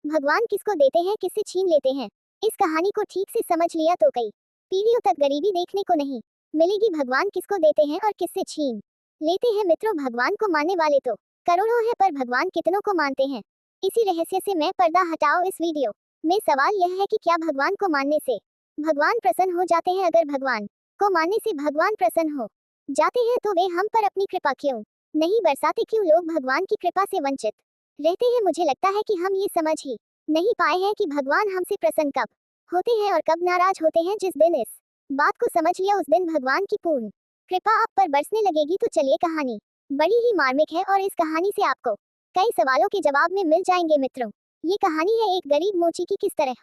भगवान किसको देते हैं, किससे छीन लेते हैं। इस कहानी को ठीक से समझ लिया तो कई पीढ़ियों तक गरीबी देखने को नहीं मिलेगी। भगवान किसको देते हैं और किससे छीन लेते हैं। मित्रों, भगवान को मानने वाले तो करोड़ों हैं, पर भगवान कितनों को मानते हैं, इसी रहस्य से मैं पर्दा हटाओ इस वीडियो में सवाल यह है कि क्या भगवान को मानने से भगवान प्रसन्न हो जाते हैं। अगर भगवान को मानने से भगवान प्रसन्न हो जाते हैं तो वे हम पर अपनी कृपा क्यों नहीं बरसाते। क्यों लोग भगवान की कृपा से वंचित रहते हैं। मुझे लगता है कि हम ये समझ ही नहीं पाए हैं कि भगवान हमसे प्रसन्न कब होते हैं और कब नाराज होते हैं। जिस दिन इस बात को समझ लिया उस दिन भगवान की पूर्ण कृपा आप पर बरसने लगेगी। तो चलिए, कहानी बड़ी ही मार्मिक है और इस कहानी से आपको कई सवालों के जवाब में मिल जाएंगे। मित्रों, ये कहानी है एक गरीब मोची की। किस तरह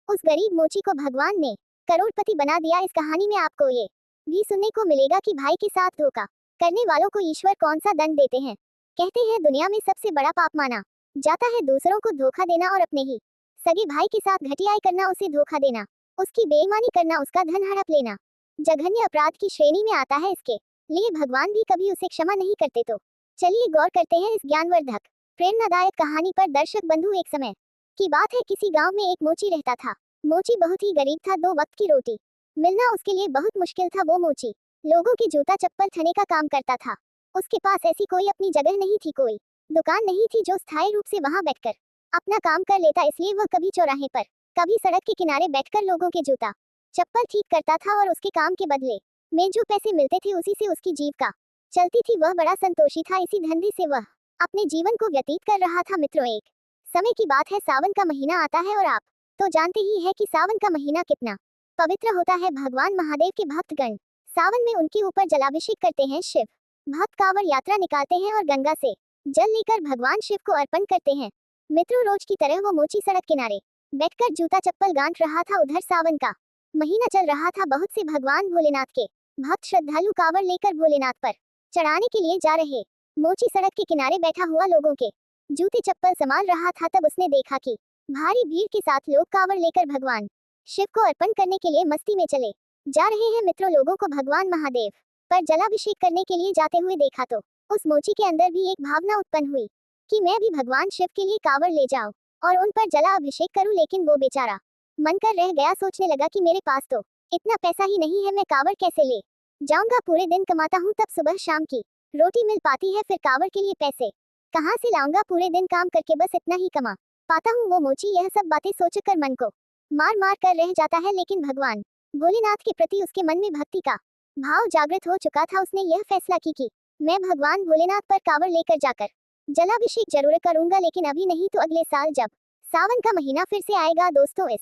उस गरीब मोची को भगवान ने करोड़पति बना दिया। इस कहानी में आपको ये भी सुनने को मिलेगा कि भाई के साथ धोखा करने वालों को ईश्वर कौन सा दंड देते हैं। कहते हैं दुनिया में सबसे बड़ा पाप माना जाता है दूसरों को धोखा देना, और अपने ही सगे भाई के साथ घटियाई करना, उसे धोखा देना, उसकी बेईमानी करना, उसका धन हड़प लेना जघन्य अपराध की श्रेणी में आता है। इसके लिए भगवान भी कभी उसे क्षमा नहीं करते। तो चलिए गौर करते हैं इस ज्ञानवर्धक प्रेरणादायक कहानी पर। दर्शक बंधु, एक समय की बात है, किसी गांव में एक मोची रहता था। मोची बहुत ही गरीब था, 2 वक्त की रोटी मिलना उसके लिए बहुत मुश्किल था। वो मोची लोगों के जूता चप्पल ठने का काम करता था। उसके पास ऐसी कोई अपनी जगह नहीं थी, कोई दुकान नहीं थी जो स्थायी रूप से वहां बैठकर अपना काम कर लेता। इसलिए वह कभी चौराहे पर, कभी सड़क के किनारे बैठकर लोगों के जूता चप्पल ठीक करता था, और उसके काम के बदले में जो पैसे मिलते थे उसी से उसकी जीविका चलती थी। वह बड़ा संतोषी था, इसी धंधे से वह अपने जीवन को व्यतीत कर रहा था। मित्रों, एक समय की बात है, सावन का महीना आता है और आप तो जानते ही है कि सावन का महीना कितना पवित्र होता है। भगवान महादेव के भक्तगण सावन में उनके ऊपर जलाभिषेक करते हैं। शिव भक्त कांवड़ यात्रा निकालते हैं और गंगा से जल लेकर भगवान शिव को अर्पण करते हैं। मित्रों, रोज की तरह वो मोची सड़क किनारे बैठकर जूता चप्पल गांठ रहा था। उधर सावन का महीना चल रहा था। बहुत से भगवान भोलेनाथ के भक्त श्रद्धालु कांवड़ लेकर भोलेनाथ पर चढ़ाने के लिए जा रहे। मोची सड़क के किनारे बैठा हुआ लोगों के जूते चप्पल संभाल रहा था। तब उसने देखा कि भारी भीड़ के साथ लोग कांवड़ लेकर भगवान शिव को अर्पण करने के लिए मस्ती में चले जा रहे हैं। मित्रों, लोगों को भगवान महादेव पर जलाभिषेक करने के लिए जाते हुए देखा तो उस मोची के अंदर भी एक भावना उत्पन्न हुई कि मैं भी भगवान शिव के लिए कांवड़ ले जाऊं और उन पर जला अभिषेक करूं। लेकिन वो बेचारा मन कर रह गया। सोचने लगा कि मेरे पास तो इतना पैसा ही नहीं है, मैं कांवड़ कैसे ले जाऊंगा। पूरे दिन कमाता हूं, तब सुबह शाम की रोटी मिल पाती है, फिर कांवड़ के लिए पैसे कहां से लाऊंगा। पूरे दिन काम करके बस इतना ही कमा पाता हूं। वो मोची यह सब बातें सोचकर मन को मार मार कर रह जाता है। लेकिन भगवान भोलेनाथ के प्रति उसके मन में भक्ति का भाव जागृत हो चुका था। उसने यह फैसला की कि मैं भगवान भोलेनाथ पर कांवड़ लेकर जाकर जलाभिषेक जरूर करूंगा, लेकिन अभी नहीं तो अगले साल जब सावन का महीना फिर से आएगा। दोस्तों, इस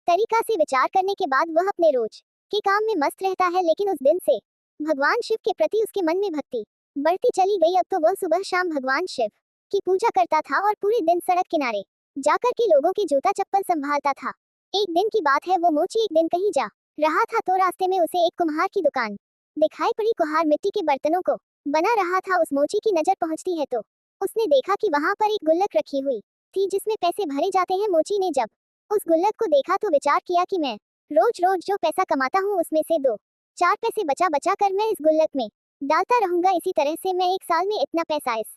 तरीका से विचार करने के बाद वह अपने रोज के काम में मस्त रहता है। लेकिन उस दिन से भगवान शिव के प्रति उसके मन में भक्ति बढ़ती चली गई। अब तो वह सुबह शाम भगवान शिव की पूजा करता था और पूरे दिन सड़क किनारे जाकर के लोगों के जूता चप्पल संभालता था। एक दिन की बात है, वो मोची एक दिन कहीं जा रहा था तो रास्ते में उसे एक कुम्हार की दुकान दिखाई पड़ी। कुम्हार मिट्टी के बर्तनों को बना रहा था। उस मोची की नजर पहुंचती है तो उसने देखा कि वहां पर एक गुल्लक रखी हुई थी जिसमें पैसे भरे जाते हैं। मोची ने जब उस गुल्लक को देखा तो विचार किया कि मैं रोज रोज जो पैसा कमाता हूँ उसमें से 2-4 पैसे बचा बचा कर मैं इस गुल्लक में डालता रहूंगा। इसी तरह से मैं एक साल में इतना पैसा इस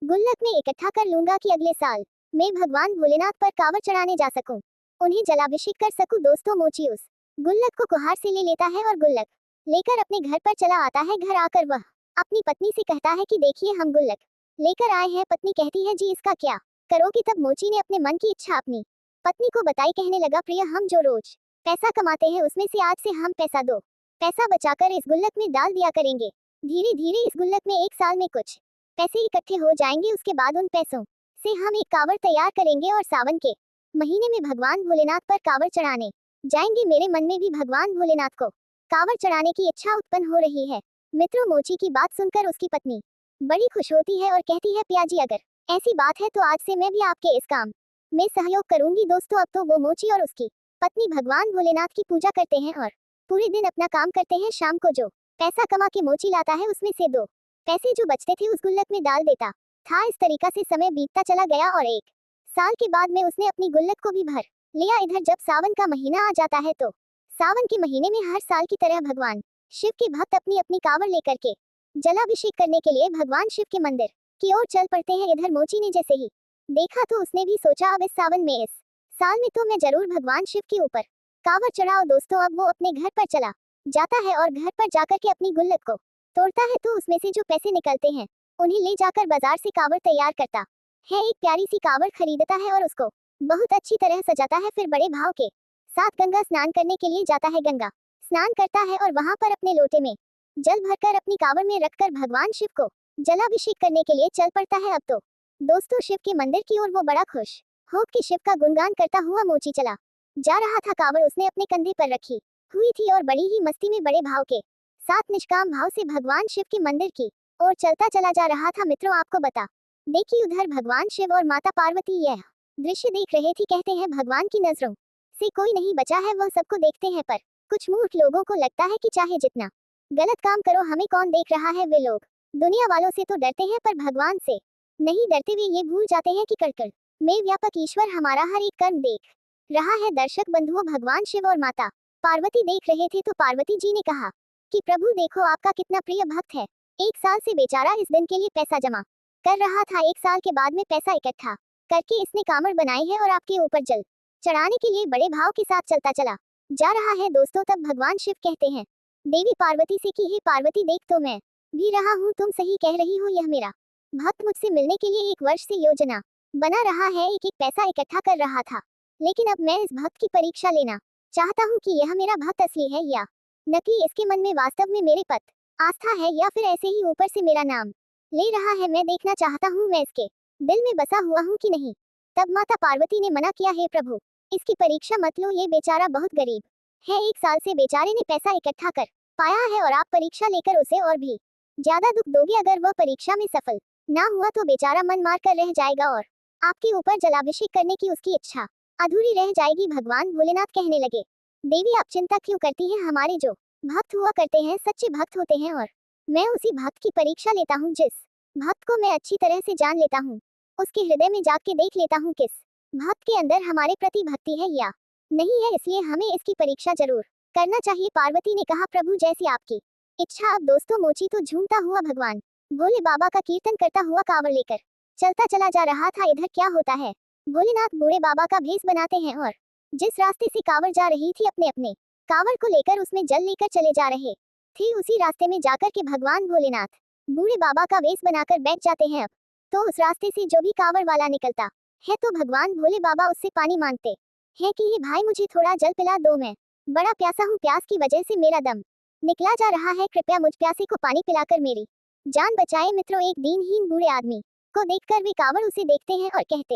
गुल्लक में इकट्ठा कर लूंगा कि अगले साल मैं भगवान भोलेनाथ पर कांवड़ चढ़ाने जा सकूं, उन्हें जलाभिषेक कर सकूं। दोस्तों, मोची उस गुल्लक को कुम्हार से ले लेता है और गुल्लक लेकर अपने घर पर चला आता है। घर आकर वह अपनी पत्नी से कहता है कि देखिए, हम गुल्लक लेकर आए हैं। पत्नी कहती है, जी इसका क्या करोगे। तब मोची ने अपने मन की इच्छा अपनी पत्नी को बताई। कहने लगा, प्रिय, हम जो रोज पैसा कमाते हैं उसमें से आज से हम पैसा बचाकर इस गुल्लक में डाल दिया करेंगे। धीरे धीरे इस गुल्लक में एक साल में कुछ पैसे इकट्ठे हो जाएंगे। उसके बाद उन पैसों से हम एक कांवड़ तैयार करेंगे और सावन के महीने में भगवान भोलेनाथ पर कांवड़ चढ़ाने जाएंगे। मेरे मन में भी भगवान भोलेनाथ को कांवड़ चढ़ाने की इच्छा उत्पन्न हो रही है। मित्रों, मोची की बात सुनकर उसकी पत्नी बड़ी खुश होती है और कहती है, पियाजी, अगर ऐसी बात है तो आज से मैं भी आपके इस काम में सहयोग करूंगी। दोस्तों, अब तो वो मोची और उसकी पत्नी भगवान भोलेनाथ की पूजा करते हैं और पूरे दिन अपना काम करते हैं। शाम को जो पैसा कमा के मोची लाता है उसमें से 2 पैसे जो बचते थे उस गुल्लक में डाल देता था। इस तरीका से समय बीतता चला गया और एक साल के बाद में उसने अपनी गुल्लक को भी भर लिया। इधर जब सावन का महीना आ जाता है तो सावन के महीने में हर साल की तरह भगवान शिव के भक्त अपनी अपनी कांवड़ लेकर के जलाभिषेक करने के लिए भगवान शिव के मंदिर की ओर चल पड़ते हैं। इधर मोची ने जैसे ही देखा तो उसने भी सोचा अब इस सावन में इस साल में तो मैं जरूर भगवान शिव के ऊपर कांवर चढ़ाओ। दोस्तों अब वो अपने घर पर चला जाता है और घर पर जाकर के अपनी गुल्लक को तोड़ता है तो उसमें से जो पैसे निकलते हैं उन्हें ले जाकर बाजार से कांवर तैयार करता है। एक प्यारी सी कांवर खरीदता है और उसको बहुत अच्छी तरह सजाता है। फिर बड़े भाव के साथ गंगा स्नान करने के लिए जाता है। गंगा स्नान करता है और वहां पर अपने लोटे में जल भरकर अपनी कांवर में रखकर भगवान शिव को जलाभिषेक करने के लिए चल पड़ता है। अब तो दोस्तों शिव के मंदिर की ओर वो बड़ा खुश हो के शिव का गुणगान करता हुआ मोची चला जा रहा था। कांवर उसने अपने कंधे पर रखी हुई थी और बड़ी ही मस्ती में बड़े भाव के साथ निष्काम भाव से भगवान शिव के मंदिर की ओर चलता चला जा रहा था। मित्रों आपको बता देखिए उधर भगवान शिव और माता पार्वती यह दृश्य देख रहे थे। कहते हैं भगवान की नजरों से कोई नहीं बचा है, वह सबको देखते हैं। पर कुछ मूर्ख लोगों को लगता है कि चाहे जितना गलत काम करो हमें कौन देख रहा है। वे लोग दुनिया वालों से तो डरते हैं पर भगवान से नहीं डरते। वे ये भूल जाते हैं कि कण में व्यापक ईश्वर हमारा हर एक कर्म देख रहा है। दर्शक बंधुओं भगवान शिव और माता पार्वती देख रहे थे तो पार्वती जी ने कहा कि प्रभु देखो आपका कितना प्रिय भक्त है। 1 साल से बेचारा इस दिन के लिए पैसा जमा कर रहा था। 1 साल के बाद में पैसा इकट्ठा करके इसने कांवर बनाई है और आपके ऊपर जल चढ़ाने के लिए बड़े भाव के साथ चलता चला जा रहा है। दोस्तों तब भगवान शिव कहते हैं देवी पार्वती से कि हे पार्वती देख तो मैं भी रहा हूँ, तुम सही कह रही हो। यह मेरा भक्त मुझसे मिलने के लिए 1 वर्ष से योजना बना रहा है, एक एक पैसा इकट्ठा कर रहा था। लेकिन अब मैं इस भक्त की परीक्षा लेना चाहता हूँ कि यह मेरा भक्त असली है या नकली। इसके मन में वास्तव में मेरे पत आस्था है या फिर ऐसे ही ऊपर से मेरा नाम ले रहा है। मैं देखना चाहता हूँ मैं इसके दिल में बसा हुआ हूँ कि नहीं। तब माता पार्वती ने मना किया, हे प्रभु इसकी परीक्षा मत लो, ये बेचारा बहुत गरीब है। 1 साल से बेचारे ने पैसा इकट्ठा कर पाया है और आप परीक्षा लेकर उसे और भी ज्यादा दुख दोगे। अगर वह परीक्षा में सफल ना हुआ तो बेचारा मन मार कर रह जाएगा और आपके ऊपर जलाभिषेक करने की उसकी इच्छा अधूरी रह जाएगी। भगवान भोलेनाथ कहने लगे देवी आप चिंता क्यों करती हैं, हमारे जो भक्त हुआ करते हैं सच्चे भक्त होते हैं और मैं उसी भक्त की परीक्षा लेता हूँ। जिस भक्त को मैं अच्छी तरह से जान लेता हूँ उसके हृदय में जाके देख लेता हूँ किस भक्त के अंदर हमारे प्रति भक्ति है या नहीं है, इसलिए हमें इसकी परीक्षा जरूर करना चाहिए। पार्वती ने कहा प्रभु जैसी आपकी इच्छा। अब दोस्तों मोची तो झूमता हुआ भगवान भोले बाबा का कीर्तन करता हुआ कांवर लेकर चलता चला जा रहा था। इधर क्या होता है भोलेनाथ बूढ़े बाबा का भेष बनाते हैं और जिस रास्ते से कांवर जा रही थी अपने अपने कांवर को लेकर उसमें जल लेकर चले जा रहे थे। उसी रास्ते में जाकर के भगवान भोलेनाथ बूढ़े बाबा का वेश बनाकर बैठ जाते हैं। अब तो उस रास्ते से जो भी कांवर वाला निकलता है तो भगवान भोले बाबा उससे पानी मांगते हैं कि हे भाई मुझे थोड़ा जल पिला दो, मैं बड़ा प्यासा हूँ, प्यास की वजह से मेरा दम निकला जा रहा है, कृपया मुझ प्यासे को पानी पिलाकर मेरी जान बचाए। मित्रों एक दीनहीन बूढ़े आदमी को देखकर वे कांवर उसे देखते हैं और कहते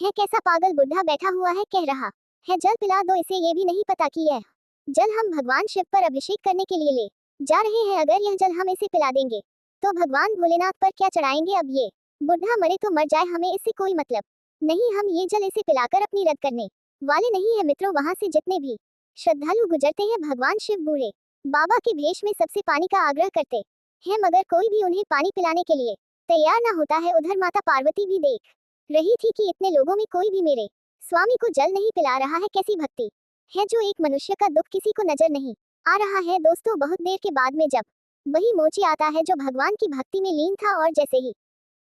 हैं कैसा पागल बुढ़ा बैठा हुआ है, कह रहा है जल पिला दो, इसे ये भी नहीं पता कि यह जल हम भगवान शिव पर अभिषेक करने के लिए ले जा रहे हैं। अगर यह जल हम इसे पिला देंगे तो भगवान भोलेनाथ पर क्या चढ़ाएंगे। अब ये बुढ़ा मरे तो मर जाए, हमें इससे कोई मतलब नहीं, हम ये जल इसे पिलाकर अपनी रद्द करने वाले नहीं है। मित्रों वहां से जितने भी श्रद्धालु गुजरते हैं भगवान शिव बूढ़े बाबा के भेष में सबसे पानी का आग्रह करते हैं, मगर कोई भी उन्हें पानी पिलाने के लिए तैयार ना होता है। उधर माता पार्वती भी देख रही थी कि इतने लोगों में कोई भी मेरे स्वामी को जल नहीं पिला रहा है। कैसी भक्ति है जो एक मनुष्य का दुख किसी को नजर नहीं आ रहा है। दोस्तों बहुत देर के बाद में जब वही मोची आता है जो भगवान की भक्ति में लीन था और जैसे ही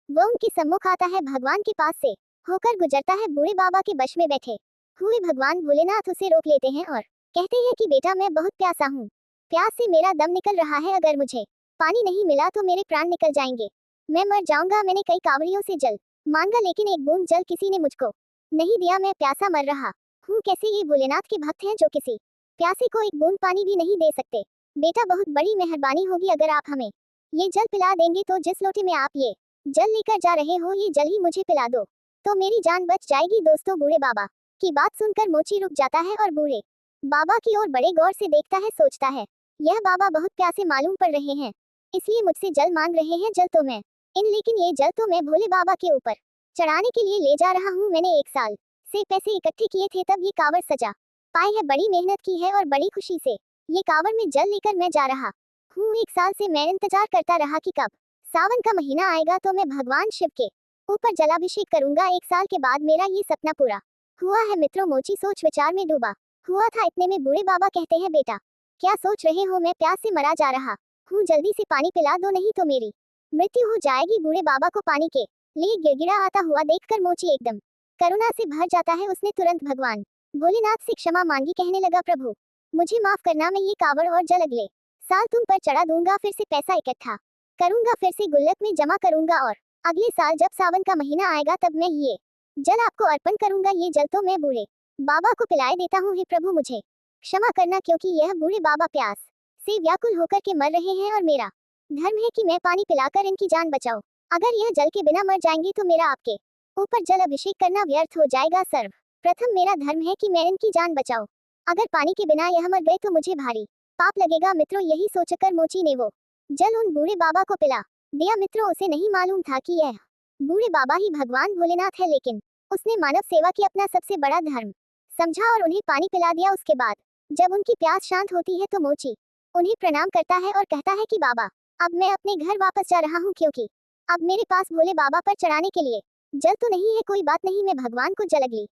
वह उनके सम्मुख आता है भगवान के पास से होकर गुजरता है, बूढ़े बाबा के बश में बैठे हुए भगवान भोलेनाथ उसे रोक लेते हैं और कहते हैं कि बेटा मैं बहुत प्यासा हूँ, प्यास से मेरा दम निकल रहा है, अगर मुझे पानी नहीं मिला तो मेरे प्राण निकल जाएंगे, मैं मर जाऊंगा। मैंने कई कांवड़ियों से जल मांगा लेकिन एक बूंद जल किसी ने मुझको नहीं दिया, मैं प्यासा मर रहा हूँ। कैसे ये भोलेनाथ के भक्त हैं जो किसी प्यासे को एक बूंद पानी भी नहीं दे सकते। बेटा बहुत बड़ी मेहरबानी होगी अगर आप हमें ये जल पिला देंगे, तो जिस लोटे में आप ये जल लेकर जा रहे हो ये जल ही मुझे पिला दो तो मेरी जान बच जाएगी। दोस्तों बूढ़े बाबा की बात सुनकर मोची रुक जाता है और बूढ़े बाबा की ओर बड़े गौर से देखता है, सोचता है यह बाबा बहुत प्यासे मालूम पड़ रहे हैं, इसलिए मुझसे जल मांग रहे हैं। जल तो मैं लेकिन ये जल तो मैं भोले बाबा के ऊपर चढ़ाने के लिए ले जा रहा हूँ। मैंने 1 साल से पैसे इकट्ठे किए थे तब ये कांवर सजा पाई है, बड़ी मेहनत की है और बड़ी खुशी से ये कांवर में जल लेकर मैं जा रहा हूँ। 1 साल से मैं इंतजार करता रहा कि कब सावन का महीना आएगा तो मैं भगवान शिव के ऊपर जलाभिषेक करूंगा। 1 साल के बाद मेरा ये सपना पूरा हुआ है। मित्रों मोची सोच विचार में डूबा हुआ था, इतने में बूढ़े बाबा कहते हैं बेटा क्या सोच रहे हो, मैं प्यास से मरा जा रहा हूँ, जल्दी से पानी पिला दो नहीं तो मेरी मृत्यु हो जाएगी। बूढ़े बाबा को पानी के लिए गिड़गिड़ा आता हुआ देखकर मोची एकदम करुणा से भर जाता है। उसने तुरंत भगवान भोलेनाथ से क्षमा मांगी, कहने लगा, प्रभु मुझे माफ करना, मैं ये कावड़ और जल अगले साल तुम पर चढ़ा दूंगा, फिर से पैसा इकट्ठा करूंगा, फिर से गुल्लक में जमा करूंगा और अगले साल जब सावन का महीना आएगा तब मैं ये जल आपको अर्पण करूंगा। ये जल तो मैं बूढ़े बाबा को पिलाए देता हूँ। हे प्रभु मुझे क्षमा करना, क्योंकि यह बूढ़े बाबा प्यास से व्याकुल होकर के मर रहे हैं और मेरा धर्म है कि मैं पानी पिलाकर इनकी जान बचाऊं। अगर यह जल के बिना मर जाएंगे तो मेरा आपके ऊपर जल अभिषेक करना व्यर्थ हो जाएगा। सर्व प्रथम मेरा धर्म है कि मैं इनकी जान बचाऊं। अगर पानी के बिना यह मर गए तो मुझे भारी पाप लगेगा। मित्रों, यही सोचकर मोची ने वो जल उन बूढ़े बाबा को पिला दिया। मित्रों, उसे नहीं मालूम था कि यह बूढ़े बाबा ही भगवान भोलेनाथ है, लेकिन उसने मानव सेवा की अपना सबसे बड़ा धर्म समझा और उन्हें पानी पिला दिया। उसके बाद जब उनकी प्यास शांत होती है तो मोची उन्हें प्रणाम करता है और कहता है कि बाबा, अब मैं अपने घर वापस जा रहा हूँ, क्योंकि अब मेरे पास भोले बाबा पर चढ़ाने के लिए जल तो नहीं है। कोई बात नहीं, मैं भगवान को जल अगली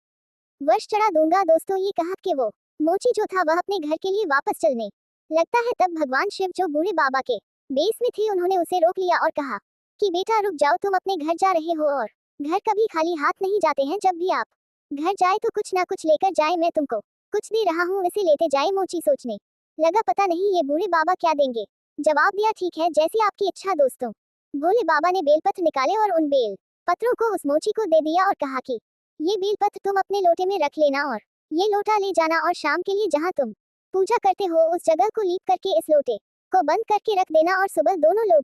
वर्ष चढ़ा दूंगा। दोस्तों, ये कहा कि वो मोची जो था वह अपने घर के लिए वापस चलने लगता है। तब भगवान शिव जो बूढ़े बाबा के बेस में थे, उन्होंने उसे रोक लिया और कहा कि बेटा रुक जाओ, तुम अपने घर जा रहे हो और घर कभी खाली हाथ नहीं जाते हैं। जब भी आप घर जाए तो कुछ ना कुछ लेकर जाए, मैं तुमको कुछ दे रहा हूँ, इसे लेते जाए। मोची सोचने लगा, पता नहीं ये बूढ़े बाबा क्या देंगे। जवाब दिया, ठीक है, जैसी आपकी इच्छा। दोस्तों, भोले बाबा ने बेलपत्र निकाले और उन बेल पत्रों को उस मोची को दे दिया और कहा कि ये बेलपत्र तुम अपने लोटे में रख लेना और ये लोटा ले जाना और शाम के लिए जहाँ तुम पूजा करते हो उस जगह को लीप करके इस लोटे को बंद करके रख देना और सुबह दोनों लोग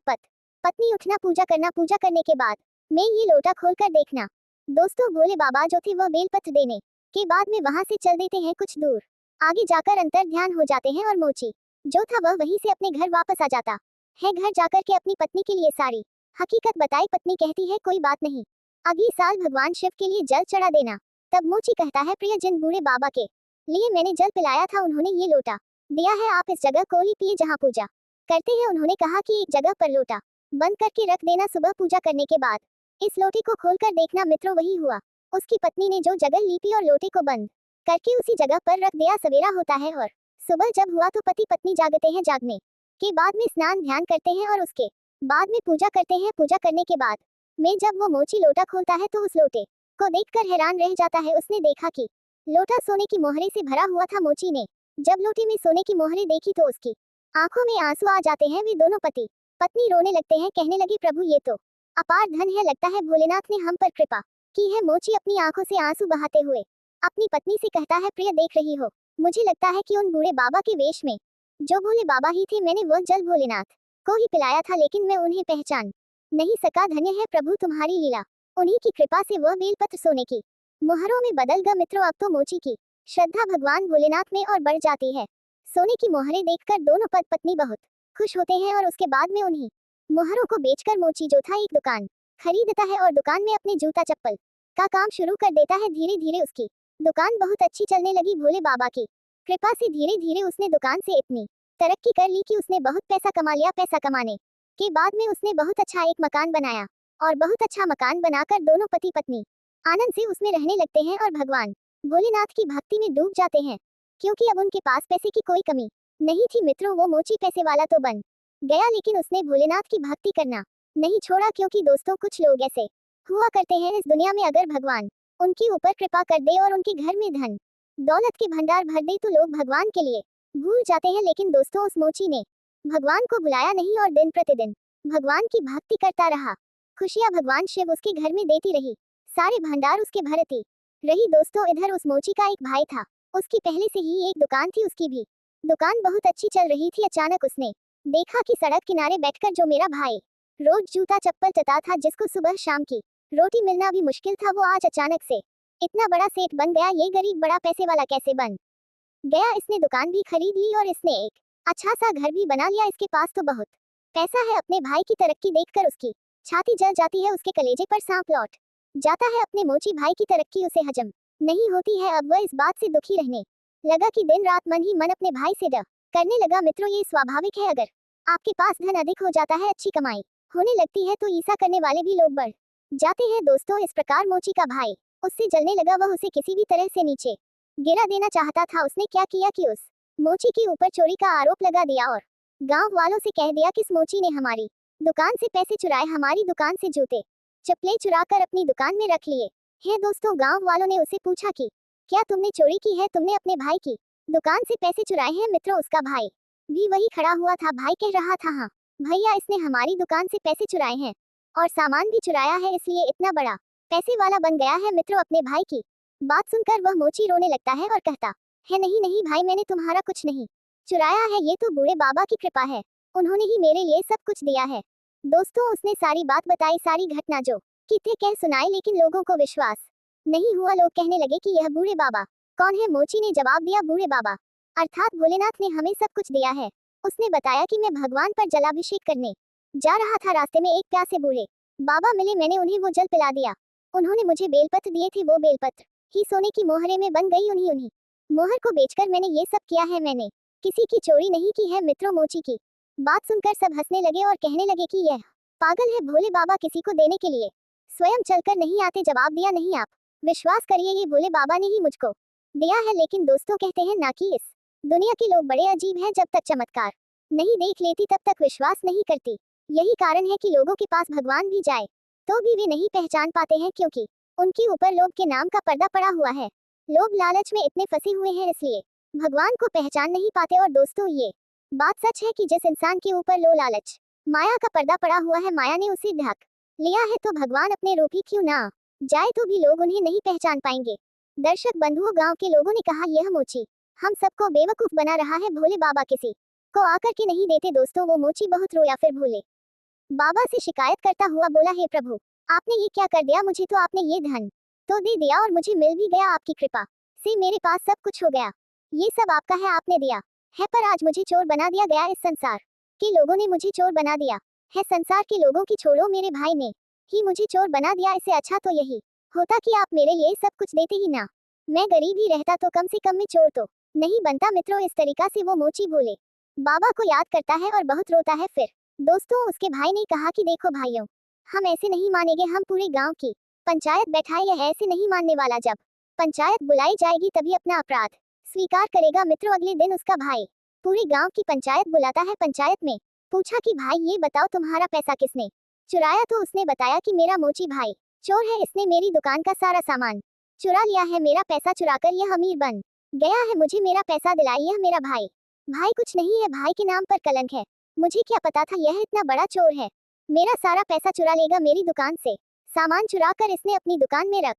पत्नी उठना, पूजा करना। पूजा करने के बाद में ये लोटा खोलकर देखना। दोस्तों, भोले बाबा जो थे वह बेलपत्र देने के बाद में वहां से चल देते हैं। कुछ दूर आगे जाकर अंतर ध्यान हो जाते हैं और मोची जो था वह वहीं से अपने घर वापस आ जाता है। घर जाकर के अपनी पत्नी के लिए सारी हकीकत बताई। पत्नी कहती है, कोई बात नहीं, अगले साल भगवान शिव के लिए जल चढ़ा देना। तब मोची कहता है, प्रिय, जिन बूढ़े बाबा के लिए मैंने जल पिलाया था उन्होंने ये लोटा दिया है, आप इस जगह को लीपिए जहाँ पूजा करते हैं। उन्होंने कहा कि एक जगह पर लोटा बंद करके रख देना, सुबह पूजा करने के बाद इस लोटे को खोलकर देखना। मित्रों, वही हुआ। उसकी पत्नी ने जो जगह लीपी और लोटे को बंद करके उसी जगह पर रख दिया। सवेरा होता है और सुबह जब हुआ तो पति पत्नी जागते हैं। जागने के बाद में स्नान ध्यान करते हैं और उसके बाद में पूजा करते हैं। पूजा करने के बाद में जब वो मोची लोटा खोलता है तो उस लोटे को देखकर हैरान रह जाता है। उसने देखा कि लोटा सोने की मोहरे से भरा हुआ था। मोची ने जब लोटे में सोने की मोहरे देखी तो उसकी आंखों में आंसू आ जाते हैं। वे दोनों पति पत्नी रोने लगते हैं, कहने लगे, प्रभु ये तो अपार धन है, लगता है भोलेनाथ ने हम पर कृपा की है। मोची अपनी आंखों से आंसू बहाते हुए अपनी पत्नी से कहता है, प्रिय, देख रही हो, मुझे लगता है कि उन बूढ़े बाबा के वेश में जो भोले बाबा ही थे, मैंने वह जल भोलेनाथ को ही पिलाया था, लेकिन मैं उन्हें पहचान नहीं सका। धन्य है प्रभु तुम्हारी लीला, उन्हीं की कृपा से वह बेलपत्र सोने की मोहरों में बदल गया। मित्रों, अब तो मोची की श्रद्धा भगवान भोलेनाथ में और बढ़ जाती है। सोने की मोहरें देखकर दोनों पति पत्नी बहुत खुश होते हैं और उसके बाद में उन्हीं मोहरों को बेचकर मोची जो था एक दुकान खरीदता है और दुकान में अपने जूता चप्पल का काम शुरू कर देता है। धीरे धीरे उसकी दुकान बहुत अच्छी चलने लगी। भोले बाबा की कृपा से धीरे धीरे उसने दुकान से इतनी तरक्की कर ली कि उसने बहुत पैसा कमा लिया। पैसा कमाने के बाद में उसने बहुत अच्छा एक मकान बनाया और बहुत अच्छा मकान बनाकर दोनों पति पत्नी आनंद से उसमें रहने लगते हैं और भगवान भोलेनाथ की भक्ति में डूब जाते हैं, क्योंकि अब उनके पास पैसे की कोई कमी नहीं थी। मित्रों, वो मोची पैसे वाला तो बन गया, लेकिन उसने भोलेनाथ की भक्ति करना नहीं छोड़ा। क्योंकि दोस्तों, कुछ लोग ऐसे हुआ करते हैं इस दुनिया में, अगर भगवान उनके ऊपर कृपा कर दे और उनके घर में धन दौलत के भंडार भर दे तो लोग भगवान के लिए भूल जाते हैं। लेकिन दोस्तों, उस मोची ने भगवान को भुलाया नहीं और दिन प्रतिदिन भगवान की भक्ति करता रहा। खुशियां भगवान शिव उसके घर में देती रही, सारे भंडार उसके भरती रही। दोस्तों, इधर उस मोची का एक भाई था, उसकी पहले से ही एक दुकान थी, उसकी भी दुकान बहुत अच्छी चल रही थी। अचानक उसने देखा कि सड़क किनारे बैठकर जो मेरा भाई रोज जूता चप्पल चटा था, जिसको सुबह शाम की रोटी मिलना भी मुश्किल था, वो आज अचानक से इतना बड़ा सेठ बन गया। ये गरीब बड़ा पैसे वाला कैसे बन गया? इसने दुकान भी खरीद ली और इसने एक अच्छा सा घर भी बना लिया। इसके पास तो बहुत पैसा है। अपने भाई की तरक्की देखकर उसकी छाती जल जाती है, उसके कलेजे पर सांप लौट जाता है। अपने मोची भाई की तरक्की उसे हजम नहीं होती है। अब वह इस बात से दुखी रहने लगा कि दिन रात मन ही मन अपने भाई से डर करने लगा। मित्रों, ये स्वाभाविक है, अगर आपके पास धन अधिक हो जाता है, अच्छी कमाई होने लगती है, तो ईर्ष्या करने वाले भी लोग बढ़ जाते हैं। दोस्तों, इस प्रकार मोची का भाई उससे जलने लगा। वह उसे किसी भी तरह से नीचे गिरा देना चाहता था। उसने क्या किया कि उस मोची के ऊपर चोरी का आरोप लगा दिया और गांव वालों से कह दिया कि इस मोची ने हमारी दुकान से पैसे चुराए, हमारी दुकान से जूते चप्पलें चुराकर अपनी दुकान में रख लिए। है दोस्तों, गांव वालों ने उसे पूछा कि क्या तुमने चोरी की है? तुमने अपने भाई की दुकान से पैसे चुराए हैं? मित्रों, उसका भाई भी वही खड़ा हुआ था। भाई कह रहा था, हाँ भैया, इसने हमारी दुकान से पैसे चुराए हैं और सामान भी चुराया है, इसलिए इतना बड़ा पैसे वाला बन गया है। मित्रों, अपने भाई की बात सुनकर वह मोची रोने लगता है और कहता है, नहीं नहीं भाई, मैंने तुम्हारा कुछ नहीं चुराया है, ये तो बूढ़े बाबा की कृपा है, उन्होंने ही मेरे लिए सब कुछ दिया है। दोस्तों, उसने सारी बात बताई, सारी घटना जो कि थे कह सुनाई, लेकिन लोगों को विश्वास नहीं हुआ। लोग कहने लगे कि यह बूढ़े बाबा कौन है? मोची ने जवाब दिया, बूढ़े बाबा अर्थात भोलेनाथ ने हमें सब कुछ दिया है। उसने बताया कि मैं भगवान पर जलाभिषेक करने जा रहा था, रास्ते में एक प्यासे बूढ़े बाबा मिले, मैंने उन्हें वो जल पिला दिया। उन्होंने मुझे बेलपत्र दिए थे, वो बेलपत्र ही सोने की मोहरे में बन गई। उन्हीं मोहर को बेचकर मैंने ये सब किया है, मैंने किसी की चोरी नहीं की है। मित्रों, मोची की बात सुनकर सब हंसने लगे और कहने लगे कि यह पागल है, भोले बाबा किसी को देने के लिए स्वयं चलकर नहीं आते। जवाब दिया, नहीं, आप विश्वास करिए, ये भोले बाबा ने ही मुझको दिया है। लेकिन दोस्तों, कहते हैं ना कि इस दुनिया के लोग बड़े अजीब हैं, जब तक चमत्कार नहीं देख लेती तब तक विश्वास नहीं करती। यही कारण है कि लोगों के पास भगवान भी जाए तो भी वे नहीं पहचान पाते हैं, क्योंकि उनके ऊपर लोभ के नाम का पर्दा पड़ा हुआ है। लोग लालच में इतने फंसे हुए हैं, इसलिए भगवान को पहचान नहीं पाते। और दोस्तों, ये बात सच है कि जिस इंसान के ऊपर लो लालच माया का पर्दा पड़ा हुआ है, माया ने उसे ढक लिया है, तो भगवान अपने रूप ही क्यों ना जाए तो भी लोग उन्हें नहीं पहचान पाएंगे। दर्शक बंधुओं, गांव के लोगों ने कहा, यह मोची हम सबको बेवकूफ बना रहा है, भोले बाबा किसी को आकर के नहीं देते। दोस्तों, वो मोची बहुत रोया, फिर भोले बाबा से शिकायत करता हुआ बोला, हे प्रभु, आपने ये क्या कर दिया? मुझे तो आपने ये धन तो दे दिया और मुझे मिल भी गया, आपकी कृपा से मेरे पास सब कुछ हो गया, ये सब आपका है, आपने दिया है, पर आज मुझे चोर बना दिया गया। इस संसार के लोगों ने मुझे चोर बना दिया है। संसार के लोगों की छोड़ो, मेरे भाई ने ही मुझे चोर बना दिया। इससे अच्छा तो यही होता कि आप मेरे लिए सब कुछ देते ही ना, मैं गरीब ही रहता, तो कम से कम में चोर तो नहीं बनता। मित्रों, इस तरीका से वो मोची भोले बाबा को याद करता है और बहुत रोता है। फिर दोस्तों, उसके भाई ने कहा कि देखो भाइयों, हम ऐसे नहीं मानेंगे, हम पूरे गांव की पंचायत बैठाए, यह ऐसे नहीं मानने वाला। जब पंचायत बुलाई जाएगी तभी अपना अपराध स्वीकार करेगा। मित्रों, अगले दिन उसका भाई पूरे गांव की पंचायत बुलाता है। पंचायत में पूछा कि भाई, ये बताओ तुम्हारा पैसा किसने चुराया? तो उसने बताया कि मेरा मोची भाई चोर है, इसने मेरी दुकान का सारा सामान चुरा लिया है, मेरा पैसा चुराकर यह अमीर बन गया है, मुझे मेरा पैसा दिलाए। यह मेरा भाई भाई कुछ नहीं है, भाई के नाम पर कलंक है। मुझे क्या पता था यह इतना बड़ा चोर है, मेरा सारा पैसा चुरा लेगा, मेरी दुकान से सामान चुरा कर इसने अपनी दुकान में रख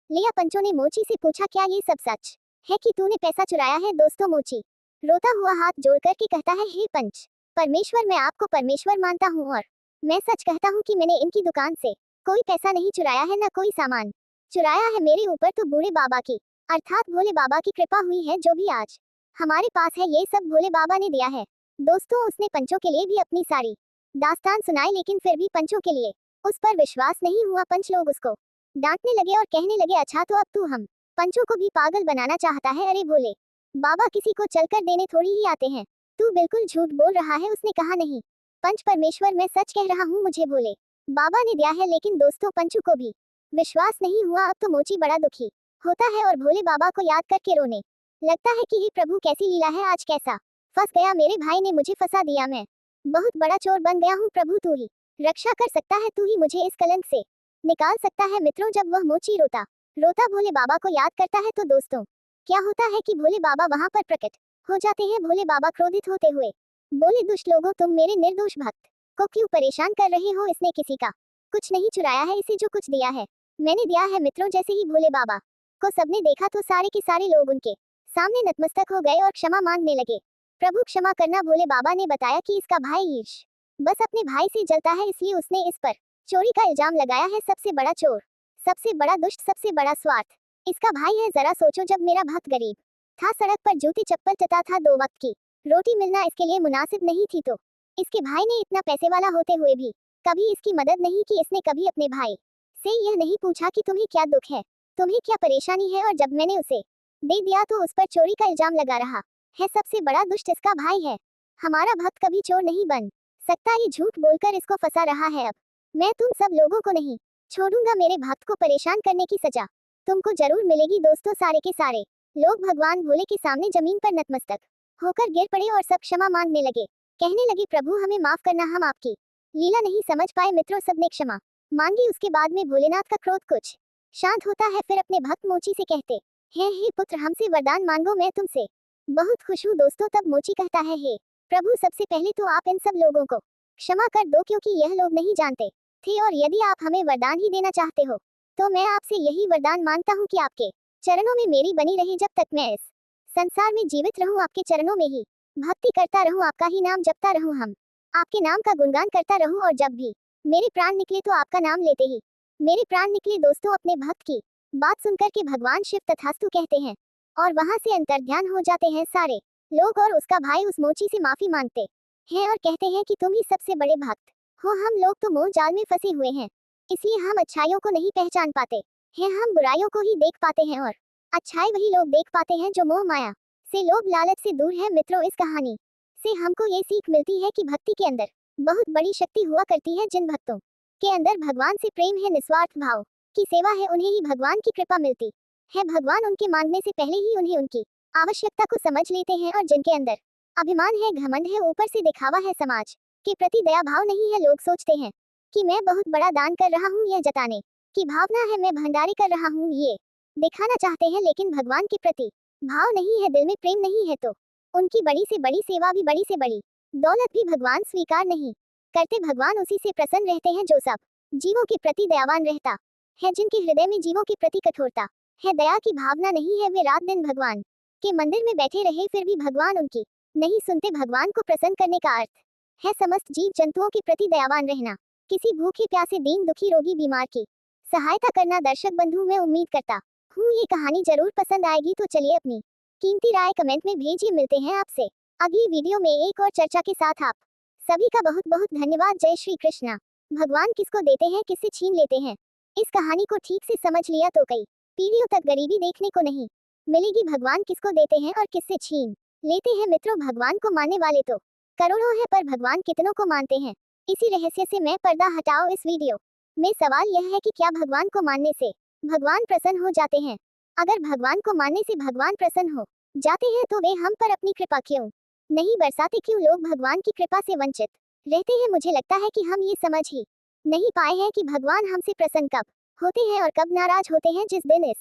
लिया। पंचों ने मोची से पूछा, क्या ये सब सच है कि तूने पैसा चुराया है? दोस्तों, मोची रोता हुआ हाथ जोड़ करके कहता है, हे पंच परमेश्वर, मैं आपको परमेश्वर मानता हूँ और मैं सच कहता हूँ कि मैंने इनकी दुकान से कोई पैसा नहीं चुराया है, ना कोई सामान चुराया है। मेरे ऊपर तो बूढ़े बाबा की अर्थात भोले बाबा की कृपा हुई है, जो भी आज हमारे पास है ये सब भोले बाबा ने दिया है। दोस्तों, उसने पंचों के लिए भी अपनी सारी दास्तान सुनाई, लेकिन फिर भी पंचों के लिए उस पर विश्वास नहीं हुआ। पंच लोग उसको डांटने लगे और कहने लगे, अच्छा तो अब तू हम पंचों को भी पागल बनाना चाहता है? अरे भोले बाबा किसी को चलकर देने थोड़ी ही आते हैं, तू बिल्कुल झूठ बोल रहा है। उसने कहा, नहीं पंच परमेश्वर, मैं सच कह रहा हूँ, मुझे भोले बाबा ने दिया है। लेकिन दोस्तों, पंचों को भी विश्वास नहीं हुआ। अब तो मोची बड़ा दुखी होता है और भोले बाबा को याद करके रोने लगता है कि हे प्रभु, कैसी लीला है, आज कैसा फंस गया, मेरे भाई ने मुझे फंसा दिया, मैं बहुत बड़ा चोर बन गया हूँ। प्रभु, तू ही रक्षा कर सकता है, तू ही मुझे इस कलंक से निकाल सकता है। मित्रों, जब वह मोची रोता रोता भोले बाबा को याद करता है, तो दोस्तों क्या होता है कि भोले बाबा वहां पर प्रकट हो जाते हैं। भोले बाबा क्रोधित होते हुए बोले, दुष्ट लोगों, तुम मेरे निर्दोष भक्त को क्यों परेशान कर रहे हो? इसने किसी का कुछ नहीं चुराया है, इसे जो कुछ दिया है मैंने दिया है। मित्रों, जैसे ही भोले बाबा को सबने देखा तो सारे के सारे लोग उनके सामने नतमस्तक हो गए और क्षमा मांगने लगे। प्रभु क्षमा करना। भोले बाबा ने बताया कि इसका भाई ईर्ष बस अपने भाई से जलता है, इसलिए उसने इस पर चोरी का इल्जाम लगाया है। सबसे बड़ा चोर, सबसे बड़ा दुष्ट, सबसे बड़ा स्वार्थ इसका भाई है। जरा सोचो, जब मेरा भक्त गरीब था, सड़क पर जूते चप्पल चटा था, 2 वक्त की रोटी मिलना इसके लिए मुनासिब नहीं थी, तो इसके भाई ने इतना पैसे वाला होते हुए भी कभी इसकी मदद नहीं की। इसने कभी अपने भाई से यह नहीं पूछा कि तुम्हें क्या दुख है, तुम्हें क्या परेशानी है, और जब मैंने उसे दे दिया तो उस पर चोरी का इल्जाम लगा रहा है। सबसे बड़ा दुष्ट इसका भाई है। हमारा भक्त कभी चोर नहीं बन सकता, ये झूठ बोलकर इसको फंसा रहा है। अब मैं तुम सब लोगों को नहीं छोड़ूंगा, मेरे भक्त को परेशान करने की सजा तुमको जरूर मिलेगी। दोस्तों, सारे के सारे लोग भगवान भोले के सामने जमीन पर नतमस्तक होकर गिर पड़े और सब क्षमा मांगने लगे, कहने लगे, प्रभु हमें माफ करना, हम आपकी लीला नहीं समझ पाए। मित्रों, सबने क्षमा मांगी। उसके बाद में भोलेनाथ का क्रोध कुछ शांत होता है। फिर अपने भक्त मोची से कहते हैं, हे पुत्र, हमसे वरदान मांगो, मैं तुमसे बहुत खुश हूँ। दोस्तों, तब मोची कहता है, हे प्रभु, सबसे पहले तो आप इन सब लोगों को क्षमा कर दो, क्योंकि यह लोग नहीं जानते थे, और यदि आप हमें वरदान ही देना चाहते हो तो मैं आपसे यही वरदान मांगता हूँ कि आपके चरणों में मेरी बनी रहे जब तक मैं इस संसार में जीवित रहूं। आपके चरणों में ही भक्ति करता रहूं, आपका ही नाम जपता रहूं, हम आपके नाम का गुणगान करता रहूं, और जब भी मेरे प्राण निकले तो आपका नाम लेते ही मेरे प्राण निकले। दोस्तों, अपने भक्त की बात सुनकर के भगवान शिव तथास्तु कहते हैं और वहां से अंतर्ध्यान हो जाते हैं सारे लोग, और उसका भाई उस मोची से माफी मांगते हैं और कहते हैं कि तुम ही सबसे बड़े भक्त हो। हम लोग तो मोह जाल में फंसे हुए हैं, इसलिए हम अच्छाइयों को नहीं पहचान पाते हैं, हम बुराइयों को ही देख पाते हैं, और अच्छाई वही लोग देख पाते हैं जो मोह माया से, लोभ लालच से दूर है। मित्रों, इस कहानी से हमको ये सीख मिलती है कि भक्ति के अंदर बहुत बड़ी शक्ति हुआ करती है। जिन भक्तों के अंदर भगवान से प्रेम है, निस्वार्थ भाव की सेवा है, उन्हें ही भगवान की कृपा मिलती है। भगवान उनके मांगने से पहले ही उन्हें उनकी आवश्यकता को समझ लेते हैं, और जिनके अंदर अभिमान है, घमंड है, ऊपर से दिखावा है, समाज के प्रति दया भाव नहीं है, लोग सोचते हैं कि मैं बहुत बड़ा दान कर रहा हूँ, यह जताने की भावना है, मैं भंडारी कर रहा हूँ, ये दिखाना चाहते हैं, लेकिन भगवान के प्रति भाव नहीं है, दिल में प्रेम नहीं है, तो उनकी बड़ी से बड़ी सेवा भी, बड़ी से बड़ी दौलत भी भगवान स्वीकार नहीं करते। भगवान उसी से प्रसन्न रहते हैं जो सब जीवों के प्रति दयावान रहता है, जिनके हृदय में जीवों के प्रति कठोरता है, दया की भावना नहीं है। वे रात दिन भगवान के मंदिर में बैठे रहे, फिर भी भगवान उनकी नहीं सुनते। भगवान को प्रसन्न करने का अर्थ है समस्त जीव जंतुओं के प्रति दयावान रहना, किसी भूखे प्यासे, दीन दुखी, रोगी बीमार की सहायता करना। दर्शक बंधु, मैं उम्मीद करता हूँ ये कहानी जरूर पसंद आएगी, तो चलिए अपनी कीमती राय कमेंट में भेजिए। मिलते हैं आपसे अगली वीडियो में एक और चर्चा के साथ। आप सभी का बहुत बहुत धन्यवाद। जय श्री कृष्णा। भगवान किसको देते हैं, किससे छीन लेते हैं, इस कहानी को ठीक से समझ लिया तो कई पीढ़ियों तक गरीबी देखने को नहीं मिलेगी। भगवान किसको देते हैं और किससे छीन लेते हैं। मित्रों, भगवान को मानने वाले तो करोड़ों हैं, पर भगवान कितनों को मानते हैं, इसी रहस्य से मैं पर्दा हटाओ। इस वीडियो में सवाल यह है कि क्या भगवान को मानने से भगवान प्रसन्न हो जाते हैं? अगर भगवान को मानने से भगवान प्रसन्न हो जाते हैं तो वे हम पर अपनी कृपा क्यों नहीं बरसाते? क्यों लोग भगवान की कृपा से वंचित रहते हैं? मुझे लगता है कि हम ये समझ ही नहीं पाए हैं कि भगवान हमसे प्रसन्न कब होते हैं और कब नाराज होते हैं। जिस दिन इस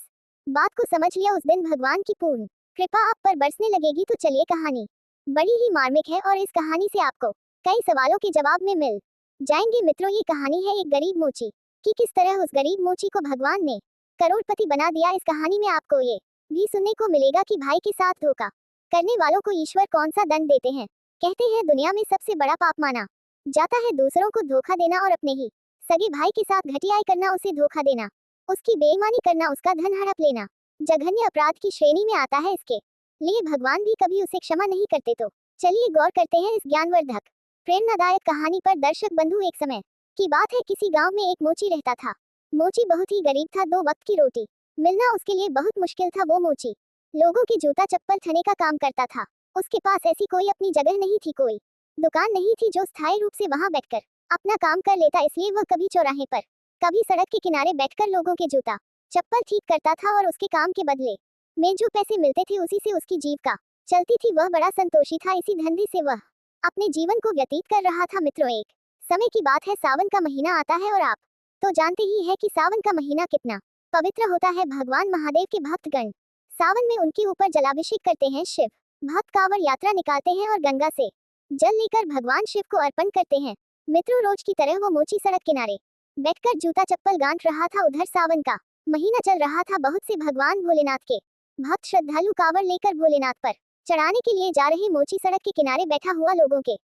बात को समझ लिया, उस दिन भगवान की पूर्ण कृपा आप पर बरसने लगेगी। तो चलिए, कहानी बड़ी ही मार्मिक है और इस कहानी से आपको कई सवालों के जवाब में मिल जाएंगे। मित्रों, ये कहानी है एक गरीब मोची कि किस तरह उस गरीब मोची को भगवान ने करोड़पति बना दिया। इस कहानी में आपको ये भी सुनने को मिलेगा कि भाई के साथ धोखा करने वालों को ईश्वर कौन सा दंड देते हैं। कहते हैं दुनिया में सबसे बड़ा पाप माना जाता है दूसरों को धोखा देना, और अपने ही सगे भाई के साथ घटियाई करना, उसे धोखा देना, उसकी बेईमानी करना, उसका धन हड़प लेना जघन्य अपराध की श्रेणी में आता है। इसके लिए भगवान भी कभी उसे क्षमा नहीं करते। तो चलिए गौर करते हैं इस ज्ञानवर्धक प्रेरणादायक कहानी पर। दर्शक बंधु, एक समय की बात है, किसी गांव में एक मोची रहता था। मोची बहुत ही गरीब था, 2 वक्त की रोटी मिलना उसके लिए बहुत मुश्किल था। वो मोची लोगों के जूता चप्पल ठने का काम करता था। उसके पास ऐसी कोई अपनी जगह नहीं थी, कोई दुकान नहीं थी जो स्थायी रूप से वहां बैठकर अपना काम कर लेता। इसलिए वह कभी चौराहे पर, कभी सड़क के किनारे बैठकर लोगों के जूता चप्पल ठीक करता था, और उसके काम के बदले में जो पैसे मिलते थे उसी से उसकी जीविका चलती थी। वह बड़ा संतोषी था, इसी धंधे से वह अपने जीवन को व्यतीत कर रहा था। मित्रों, एक समय की बात है, सावन का महीना आता है, और आप तो जानते ही है कि सावन का महीना कितना पवित्र होता है। भगवान महादेव के भक्तगण सावन में उनके ऊपर जलाभिषेक करते हैं। शिव भक्त कांवड़ यात्रा निकालते हैं और गंगा से जल लेकर भगवान शिव को अर्पण करते हैं। मित्रों, रोज की तरह वो मोची सड़क किनारे बैठकर जूता चप्पल गांठ रहा था। उधर सावन का महीना चल रहा था। बहुत से भगवान भोलेनाथ के भक्त श्रद्धालु कांवड़ लेकर भोलेनाथ पर चढ़ाने के लिए जा रहे मोची सड़क के किनारे बैठा हुआ लोगों के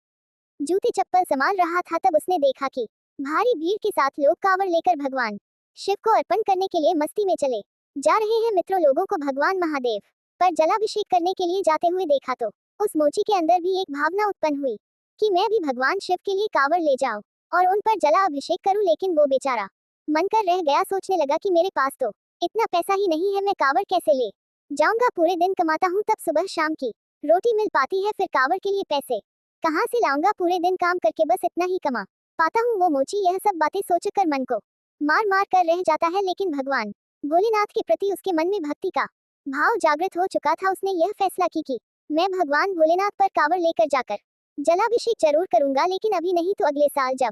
जूते चप्पल संभाल रहा था। तब उसने देखा कि भारी भीड़ के साथ लोग कांवड़ लेकर भगवान शिव को अर्पण करने के लिए मस्ती में चले जा रहे हैं। मित्रों, लोगों को भगवान महादेव पर जलाभिषेक करने के लिए जाते हुए देखा तो उस मोची के अंदर भी एक भावना उत्पन्न हुई कि मैं भी भगवान शिव के लिए कांवड़ ले जाऊं और उन पर जला अभिषेक करूं। लेकिन वो बेचारा मन कर रह गया, सोचने लगा कि मेरे पास तो इतना पैसा ही नहीं है, मैं कांवड़ कैसे ले जाऊंगा? पूरे दिन कमाता हूँ, तब सुबह शाम की रोटी मिल पाती है, फिर कांवड़ के लिए पैसे कहाँ से लाऊंगा? पूरे दिन काम करके बस इतना ही कमा पाता हूँ। वो मोची यह सब बातें सोचकर मन को मार मार कर रह जाता है। लेकिन भगवान भोलेनाथ के प्रति उसके मन में भक्ति का भाव जागृत हो चुका था। उसने यह फैसला की कि मैं भगवान भोलेनाथ पर कांवड़ लेकर जाकर जलाभिषेक जरूर करूंगा, लेकिन अभी नहीं तो अगले साल, जब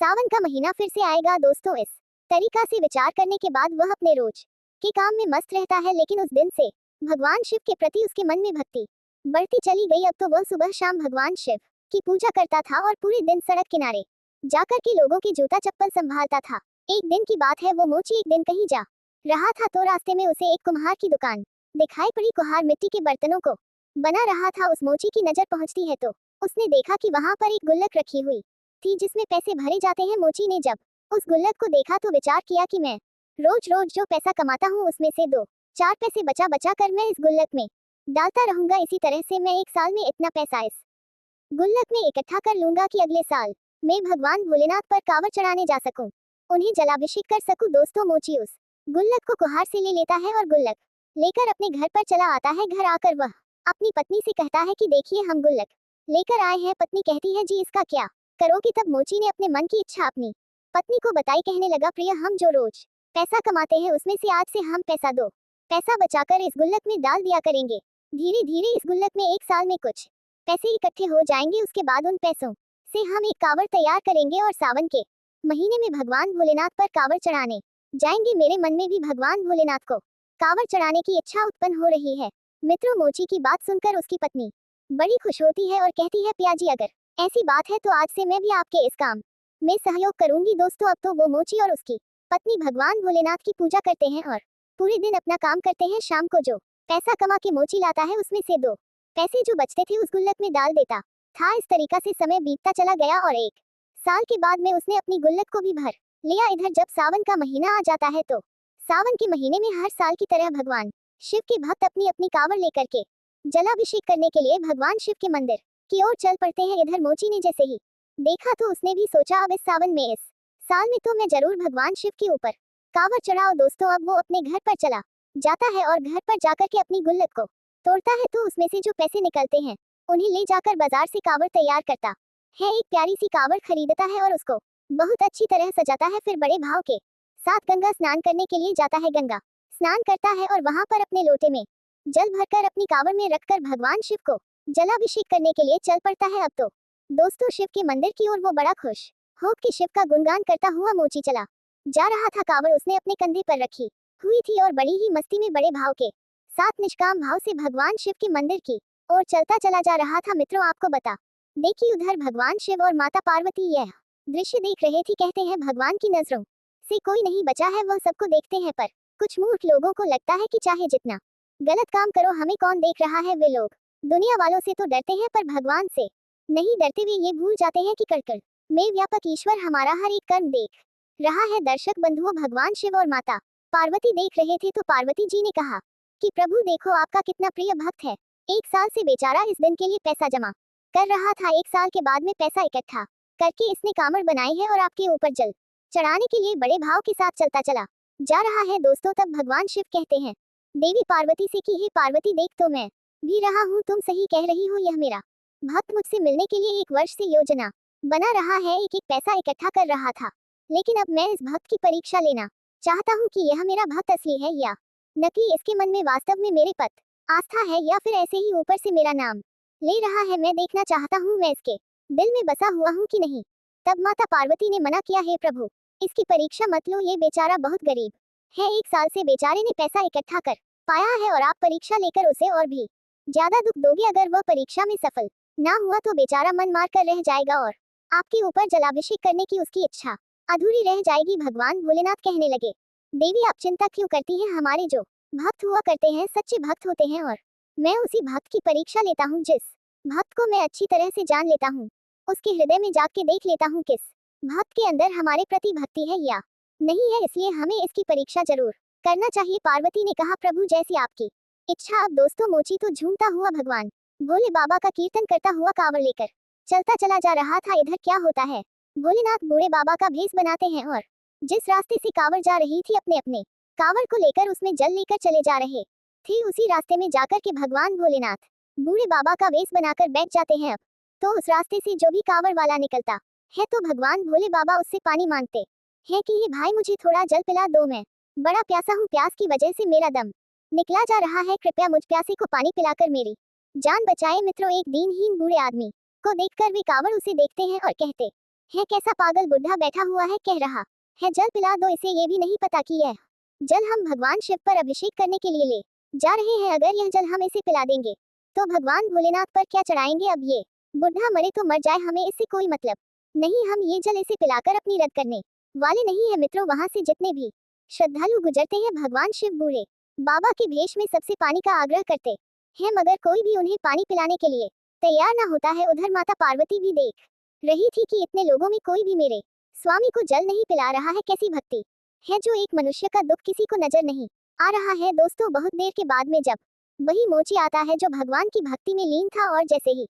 सावन का महीना फिर से आएगा दोस्तों। इस तरीका से विचार करने के बाद वह अपने रोज के काम में मस्त रहता है, लेकिन उस दिन से भगवान शिव के प्रति उसके मन में भक्ति बढ़ती चली गई। अब तो वह सुबह शाम भगवान शिव की पूजा करता था और पूरे दिन सड़क किनारे जाकर के लोगों के जूता चप्पल संभालता था। एक दिन की बात है, वो मोची एक दिन कहीं जा रहा था तो रास्ते में उसे एक कुम्हार की दुकान दिखाई पड़ी। कुम्हार मिट्टी के बर्तनों को बना रहा था। उस मोची की नजर पहुंचती है तो उसने देखा कि वहां पर एक गुल्लक रखी हुई थी जिसमें पैसे भरे जाते हैं। मोची ने जब उस गुल्लक को देखा तो विचार किया कि मैं रोज रोज जो पैसा कमाता हूँ उसमें से 2-4 पैसे बचा बचा कर मैं इस गुल्लक में डालता रहूंगा। इसी तरह से मैं एक साल में इतना पैसा इस गुल्लक में इकट्ठा कर लूंगा कि अगले साल मैं भगवान भोलेनाथ पर कांवड़ चढ़ाने जा सकूं, उन्हें जलाभिषेक कर सकूं। दोस्तों, मोची उस गुल्लक को कुम्हार से ले लेता है और गुल्लक लेकर अपने घर पर चला आता है। घर आकर वह अपनी पत्नी से कहता है कि देखिए हम गुल्लक लेकर आए हैं। पत्नी कहती है जी इसका क्या करोगी? तब मोची ने अपने मन की इच्छा अपनी पत्नी को बताई। कहने लगा प्रिय, हम जो रोज पैसा कमाते हैं उसमें से आज से हम पैसा बचाकर इस गुल्लक में डाल दिया करेंगे। धीरे धीरे इस गुल्लक में एक साल में कुछ पैसे इकट्ठे हो जाएंगे। उसके बाद उन पैसों से हम एक कांवड़ तैयार करेंगे और सावन के महीने में भगवान भोलेनाथ पर कांवड़ चढ़ाने जाएंगे। मेरे मन में भी भगवान भोलेनाथ को कांवड़ चढ़ाने की इच्छा उत्पन्न हो रही है। मित्रों, मोची की बात सुनकर उसकी पत्नी बड़ी खुश होती है और कहती है पियाजी, अगर ऐसी बात है तो आज से मैं भी आपके इस काम में सहयोग करूंगी। दोस्तों, अब तो वो मोची और उसकी पत्नी भगवान भोलेनाथ की पूजा करते हैं और पूरे दिन अपना काम करते हैं। शाम को जो पैसा कमा के मोची लाता है उसमें से 2 पैसे जो बचते थे उस गुल्लक में डाल देता था। इस तरीका से समय बीतता चला गया और एक साल के बाद में उसने अपनी गुल्लक को भी भर लिया। इधर जब सावन का महीना आ जाता है तो सावन के महीने में हर साल की तरह भगवान शिव के भक्त अपनी अपनी कांवड़ लेकर के जलाभिषेक करने के लिए भगवान शिव के मंदिर की ओर चल पड़ते हैं। इधर मोची ने जैसे ही देखा तो उसने भी सोचा अब इस सावन में इस साल में तो मैं जरूर भगवान शिव के ऊपर कांवड़ चढ़ाओ। दोस्तों, अब वो अपने घर पर चला जाता है और घर पर जाकर के अपनी गुल्लक को तोड़ता है तो उसमें से जो पैसे निकलते हैं उन्हें ले जाकर बाजार से कांवड़ तैयार करता है। एक प्यारी सी कांवड़ खरीदता है और उसको बहुत अच्छी तरह सजाता है। फिर बड़े भाव के साथ गंगा स्नान करने के लिए जाता है। गंगा स्नान करता है और वहां पर अपने लोटे में जल भरकर अपनी कांवड़ में रखकर भगवान शिव को जलाभिषेक करने के लिए चल पड़ता है। अब तो दोस्तों, शिव के मंदिर की ओर वो बड़ा खुश हो के शिव का गुणगान करता हुआ मोची चला जा रहा था। कांवड़ उसने अपने कंधे पर रखी हुई थी और बड़ी ही मस्ती में बड़े भाव के साथ निष्काम भाव से भगवान शिव के मंदिर की ओर चलता चला जा रहा था। मित्रों, आपको बता देखिए उधर भगवान शिव और माता पार्वती यह दृश्य देख रहे थे। कहते हैं भगवान की नजरों से कोई नहीं बचा है, वह सबको देखते हैं। पर कुछ मूर्ख लोगों को लगता है कि चाहे जितना गलत काम करो हमें कौन देख रहा है। वे लोग दुनिया वालों से तो डरते हैं पर भगवान से नहीं डरते। वे ये भूल जाते हैं कि कड़ में व्यापक ईश्वर हमारा हर एक कर्म देख रहा है। दर्शक बंधुओं, भगवान शिव और माता पार्वती देख रहे थे तो पार्वती जी ने कहा कि प्रभु देखो आपका कितना प्रिय भक्त है। एक साल से बेचारा इस दिन के लिए पैसा जमा कर रहा था। एक साल के बाद में पैसा इकट्ठा करके इसने कांवड़ बनाई है और आपके ऊपर जल चढ़ाने के लिए बड़े भाव के साथ चलता चला जा रहा है। दोस्तों, तब भगवान शिव कहते हैं देवी पार्वती से कि हे पार्वती, देख तो मैं भी रहा हूँ, तुम सही कह रही हो। यह मेरा भक्त मुझसे मिलने के लिए 1 वर्ष से योजना बना रहा है, एक एक पैसा इकट्ठा कर रहा था। लेकिन अब मैं इस भक्त की परीक्षा लेना चाहता हूँ कि यह मेरा भक्त असली है या नकली। इसके मन में वास्तव में मेरे पत आस्था है या फिर ऐसे ही ऊपर से मेरा नाम ले रहा है। मैं देखना चाहता हूँ मैं इसके दिल में बसा हुआ हूँ कि नहीं। तब माता पार्वती ने मना किया, हे प्रभु इसकी परीक्षा मत लो, ये बेचारा बहुत गरीब है। 1 साल से बेचारे ने पैसा इकट्ठा कर पाया है और आप परीक्षा लेकर उसे और भी ज्यादा दुख दोगे। अगर वह परीक्षा में सफल ना हुआ तो बेचारा मन मार कर रह जाएगा और आपके ऊपर जलाभिषेक करने की उसकी इच्छा अधूरी रह जाएगी। भगवान भोलेनाथ कहने लगे, देवी आप चिंता क्यों करती हैं, हमारे जो भक्त हुआ करते हैं सच्चे भक्त होते हैं और मैं उसी भक्त की परीक्षा लेता हूँ। जिस भक्त को मैं अच्छी तरह से जान लेता हूँ उसके हृदय में जाके देख लेता हूँ किस भक्त के अंदर हमारे प्रति भक्ति है या नहीं है, इसलिए हमें इसकी परीक्षा जरूर करना चाहिए। पार्वती ने कहा, प्रभु जैसी आपकी इच्छा। अब दोस्तों, मोची तो झूमता हुआ भगवान भोले बाबा का कीर्तन करता हुआ कांवड़ लेकर चलता चला जा रहा था। इधर क्या होता है, भोलेनाथ बूढ़े बाबा का भेष बनाते हैं और जिस रास्ते से कांवड़ जा रही थी अपने अपने कांवड़ को लेकर उसमें जल लेकर चले जा रहे थे। उसी रास्ते में जाकर के भगवान भोलेनाथ बूढ़े बाबा का वेश बनाकर बैठ जाते हैं। अब तो उस रास्ते से जो भी कांवड़ वाला निकलता है तो भगवान भोले बाबा उससे पानी मांगते हैं कि ये भाई मुझे थोड़ा जल पिला दो, मैं बड़ा प्यासा हूँ, प्यास की वजह से मेरा दम निकला जा रहा है, कृपया मुझ प्यासे को पानी पिलाकर मेरी जान बचाए। मित्रों, एक दीनहीन बूढ़े आदमी को देखकर वे कांवड़ उसे देखते हैं और कहते है कैसा पागल बुढ़ा बैठा हुआ है, कह रहा है जल पिला दो इसे, ये भी नहीं पता कि यह जल हम भगवान शिव पर अभिषेक करने के लिए ले जा रहे हैं। अगर यह जल हम इसे पिला देंगे तो भगवान भोलेनाथ पर क्या चढ़ाएंगे। अब ये बुढ़ा मरे तो मर जाए, हमें इससे कोई मतलब नहीं। हम ये जल इसे पिलाकर अपनी रद्द करने वाले नहीं है मित्रों। वहां से जितने भी श्रद्धालु गुजरते हैं भगवान शिव बूढ़े बाबा के भेष में सबसे पानी का आग्रह करते हैं, मगर कोई भी उन्हें पानी पिलाने के लिए तैयार न होता है। उधर माता पार्वती भी देख रही थी कि इतने लोगों में कोई भी मेरे स्वामी को जल नहीं पिला रहा है। कैसी भक्ति है जो एक मनुष्य का दुख किसी को नजर नहीं आ रहा है। दोस्तों, बहुत देर के बाद में जब वही मोची आता है जो भगवान की भक्ति में लीन था, और जैसे ही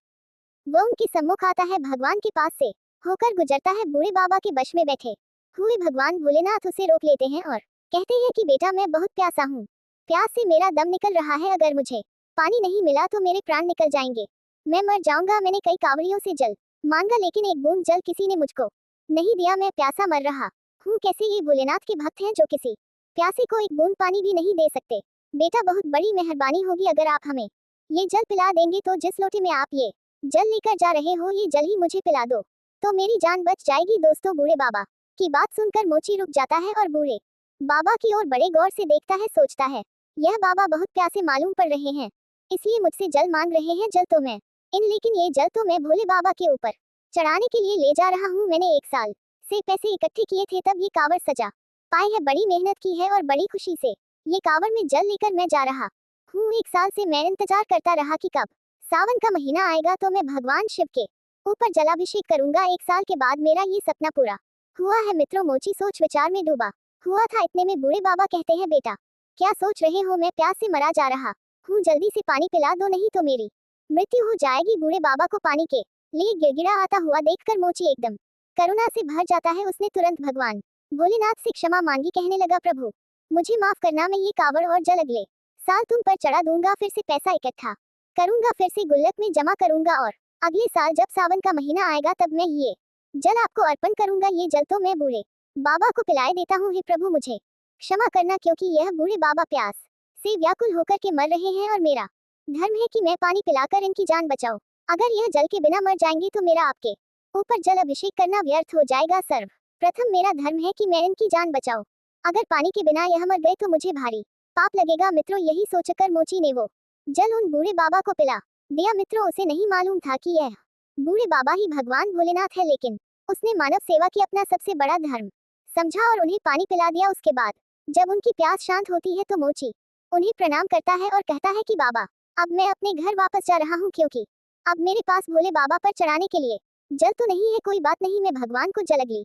वह उनके सम्मुख आता है भगवान के पास से होकर गुजरता है, बूढ़े बाबा के वश में बैठे हुए भगवान भोलेनाथ उसे रोक लेते हैं और कहते हैं कि बेटा, मैं बहुत प्यासा हूँ, प्यास से मेरा दम निकल रहा है। अगर मुझे पानी नहीं मिला तो मेरे प्राण निकल जाएंगे, मैं मर जाऊंगा। मैंने कई कांवड़ियों से जल मांगा लेकिन एक बूंद जल किसी ने मुझको नहीं दिया, मैं प्यासा मर रहा हूँ। कैसे ये भोलेनाथ के भक्त हैं जो किसी प्यासे को एक बूंद पानी भी नहीं दे सकते। बेटा, बहुत बड़ी मेहरबानी होगी अगर आप हमें ये जल पिला देंगे, तो जिस लोटे में आप ये जल लेकर जा रहे हो ये जल ही मुझे पिला दो तो मेरी जान बच जाएगी। दोस्तों, बूढ़े बाबा की बात सुनकर मोची रुक जाता है और बूढ़े बाबा की ओर बड़े गौर से देखता है। सोचता है यह बाबा बहुत प्यासे मालूम पड़ रहे हैं, इसलिए मुझसे जल मांग रहे हैं। जल तो मैं लेकिन ये जल तो मैं भोले बाबा के ऊपर चढ़ाने के लिए ले जा रहा हूँ। मैंने 1 साल से पैसे इकट्ठे किए थे, तब ये कावड़ सजा पाई है। बड़ी मेहनत की है और बड़ी खुशी से ये कावड़ में जल लेकर मैं जा रहा हूँ। 1 साल से मैं इंतजार करता रहा कि कब सावन का महीना आएगा तो मैं भगवान शिव के ऊपर जलाभिषेक करूंगा। 1 साल के बाद मेरा ये सपना पूरा हुआ है। मित्रों, मोची सोच विचार में डूबा हुआ था। इतने में बूढ़े बाबा कहते हैं, बेटा क्या सोच रहे हो, मैं प्यास से मरा जा रहा हूँ, जल्दी से पानी पिला दो नहीं तो मेरी मृत्यु हो जाएगी। बूढ़े बाबा को पानी के लिए गिड़गिड़ा आता हुआ देखकर मोची एकदम करुणा से भर जाता है। उसने तुरंत भगवान भोलेनाथ से क्षमा मांगी, कहने लगा, प्रभु मुझे माफ करना, मैं ये कावड़ और जल अगले साल तुम पर चढ़ा दूंगा, फिर से पैसा इकट्ठा करूंगा, फिर से गुल्लक में जमा करूंगा और अगले साल जब सावन का महीना आएगा तब मैं ये जल आपको अर्पण करूंगा। ये जल तो मैं बूढ़े बाबा को पिलाए देता हूँ। हे प्रभु मुझे क्षमा करना, क्योंकि यह बूढ़े बाबा प्यास से व्याकुल होकर के मर रहे हैं और मेरा धर्म है कि मैं पानी पिलाकर इनकी जान बचाऊं। अगर यह जल के बिना मर जाएंगे तो मेरा आपके ऊपर जल अभिषेक करना व्यर्थ हो जाएगा। सर्व प्रथम मेरा धर्म है कि मैं इनकी जान बचाऊं, अगर पानी के बिना यह मर गए तो मुझे भारी पाप लगेगा। मित्रों, यही सोचकर मोची ने वो जल उन बूढ़े बाबा को पिला दिया। मित्रों, उसे नहीं मालूम था कि यह बूढ़े बाबा ही भगवान भोलेनाथ है, लेकिन उसने मानव सेवा की अपना सबसे बड़ा धर्म समझा और उन्हें पानी पिला दिया। उसके बाद जब उनकी प्यास शांत होती है तो मोची उन्हें प्रणाम करता है और कहता है कि बाबा, अब मैं अपने घर वापस जा रहा हूँ, क्योंकि अब मेरे पास भोले बाबा पर चढ़ाने के लिए जल तो नहीं है। कोई बात नहीं, मैं भगवान को जल अगली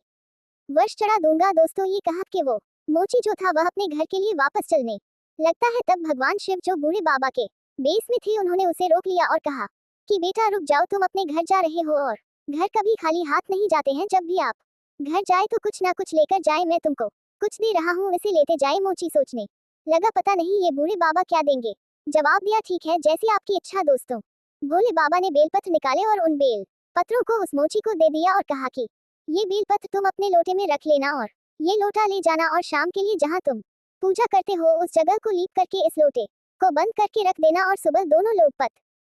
वर्ष चढ़ा दूंगा। दोस्तों, ये कहा कि वो मोची जो था वह अपने घर के लिए वापस चलने लगता है। तब भगवान शिव जो बूढ़े बाबा के बेस में थे उन्होंने उसे रोक लिया और कहा कि बेटा रुक जाओ, तुम अपने घर जा रहे हो और घर कभी खाली हाथ नहीं जाते हैं। जब भी आप घर जाए तो कुछ ना कुछ लेकर जाए, मैं तुमको कुछ दे रहा हूँ, इसे लेते जाए। मोची सोचने लगा, पता नहीं ये बूढ़े बाबा क्या देंगे। जवाब दिया, ठीक है, जैसी आपकी इच्छा। दोस्तों, भोले बाबा ने बेलपत्र निकाले और उन बेल पत्रों को उस मोची को दे दिया और कहा कि ये बेलपत्र तुम अपने लोटे में रख लेना और ये लोटा ले जाना और शाम के लिए जहाँ तुम पूजा करते हो उस जगह को लीप करके इस लोटे को बंद करके रख देना और सुबह दोनों लोग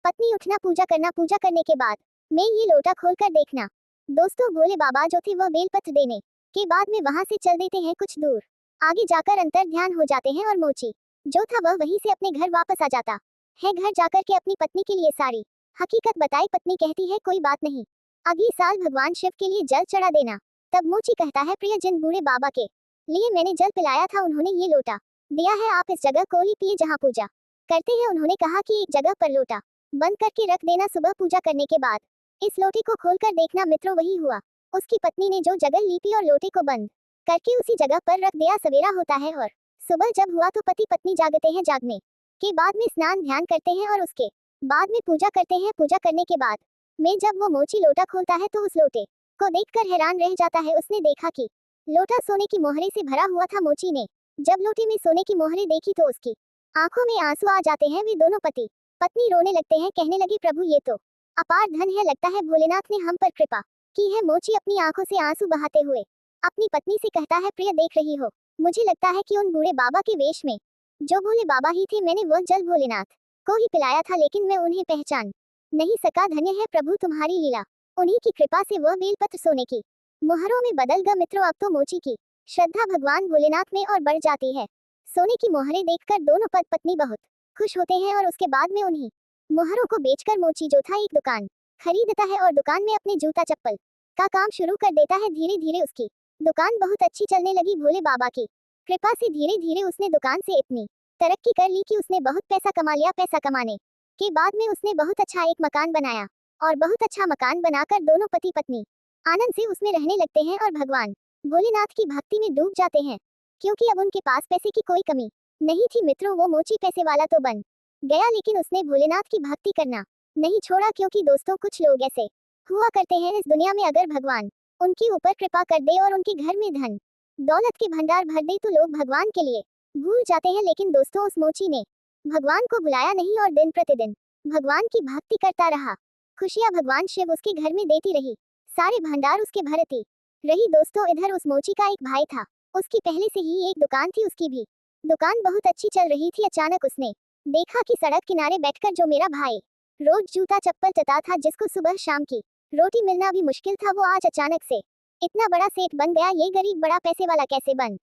पत्नी उठना, पूजा करना। पूजा करने के बाद मैं ये लोटा खोलकर देखना। दोस्तों, भोले बाबा जो थे वह बेलपत्र देने के बाद में वहां से चल देते हैं। कुछ दूर आगे जाकर अंतर ध्यान हो जाते हैं और मोची जो था वह वहीं से अपने घर वापस आ जाता है। घर जाकर के अपनी पत्नी के लिए सारी हकीकत बताई। पत्नी कहती है, कोई बात नहीं, अगले साल भगवान शिव के लिए जल चढ़ा देना। तब मोची कहता है, प्रिय, जिन बूढ़े बाबा के लिए मैंने जल पिलाया था उन्होंने ये लोटा दिया है, आप इस जगह को ही पिए जहाँ पूजा करते हैं। उन्होंने कहा कि एक जगह पर लोटा बंद करके रख देना, सुबह पूजा करने के बाद इस लोटे को खोलकर देखना। मित्रों, वही हुआ। उसकी पत्नी ने जो जगह लीपी और लोटे को बंद करके उसी जगह पर रख दिया। सवेरा होता है और सुबह जब हुआ तो पति पत्नी जागते हैं। जागने के बाद में स्नान ध्यान करते हैं और उसके बाद में पूजा करते हैं। पूजा करने के बाद में जब वो मोची लोटा खोलता है तो उस लोटे को देखकर हैरान रह जाता है। उसने देखा कि लोटा सोने की मोहरे से भरा हुआ था। मोची ने जब लोटे में सोने की मोहरे देखी तो उसकी आंखों में आंसू आ जाते हैं। वे दोनों पति पत्नी रोने लगते हैं, कहने लगे, प्रभु ये तो अपार धन है, लगता है भोलेनाथ ने हम पर कृपा की है। मोची अपनी आंखों से आंसू बहाते हुए अपनी पत्नी से कहता है, प्रिय, देख रही हो, मुझे लगता है कि उन बूढ़े बाबा के वेश में जो भोले बाबा ही थे, मैंने वह जल भोलेनाथ को ही पिलाया था, लेकिन मैं उन्हें पहचान नहीं सका। धन्य है प्रभु तुम्हारी लीला, उन्हीं की कृपा से वह बेलपत्र सोने की मोहरों में बदल ग मित्रों अब तो मोची की श्रद्धा भगवान भोलेनाथ में और बढ़ जाती है। सोने की मोहरें देखकर दोनों पति पत्नी बहुत खुश होते हैं और उसके बाद में उन्हीं मोहरों को बेचकर मोची जो था एक दुकान खरीदता है और दुकान में अपने जूता चप्पल का काम शुरू कर देता है। धीरे धीरे उसकी दुकान बहुत अच्छी चलने लगी। भोले बाबा की कृपा से धीरे धीरे उसने दुकान से इतनी तरक्की कर ली कि उसने बहुत पैसा कमा लिया। पैसा कमाने के बाद में उसने बहुत अच्छा एक मकान बनाया और बहुत अच्छा मकान बनाकर दोनों पति पत्नी आनंद से उसमें रहने लगते हैं और भगवान भोलेनाथ की भक्ति में डूब जाते हैं, क्योंकि अब उनके पास पैसे की कोई कमी नहीं थी। मित्रों वो मोची पैसे वाला तो बन गया, लेकिन उसने भोलेनाथ की भक्ति करना नहीं छोड़ा। क्योंकि दोस्तों कुछ लोग ऐसे हुआ करते हैं इस दुनिया में, अगर भगवान उनके ऊपर कृपा कर दे और उनके घर में धन दौलत के भंडार भर दे तो लोग भगवान के लिए भूल जाते हैं। लेकिन दोस्तों उस मोची ने भगवान को बुलाया नहीं और दिन प्रतिदिन भगवान की भक्ति करता रहा। खुशियां भगवान शिव उसके घर में देती रही, सारे भंडार उसके भरती रही। दोस्तों इधर उस मोची का एक भाई था, उसकी पहले से ही एक दुकान थी, उसकी भी दुकान बहुत अच्छी चल रही थी। अचानक उसने देखा कि सड़क किनारे बैठकर जो मेरा भाई रोज जूता चप्पल चटा था, जिसको सुबह शाम की रोटी मिलना भी मुश्किल था, वो आज अचानक से इतना बड़ा सेठ बन गया। ये गरीब बड़ा पैसे वाला कैसे बन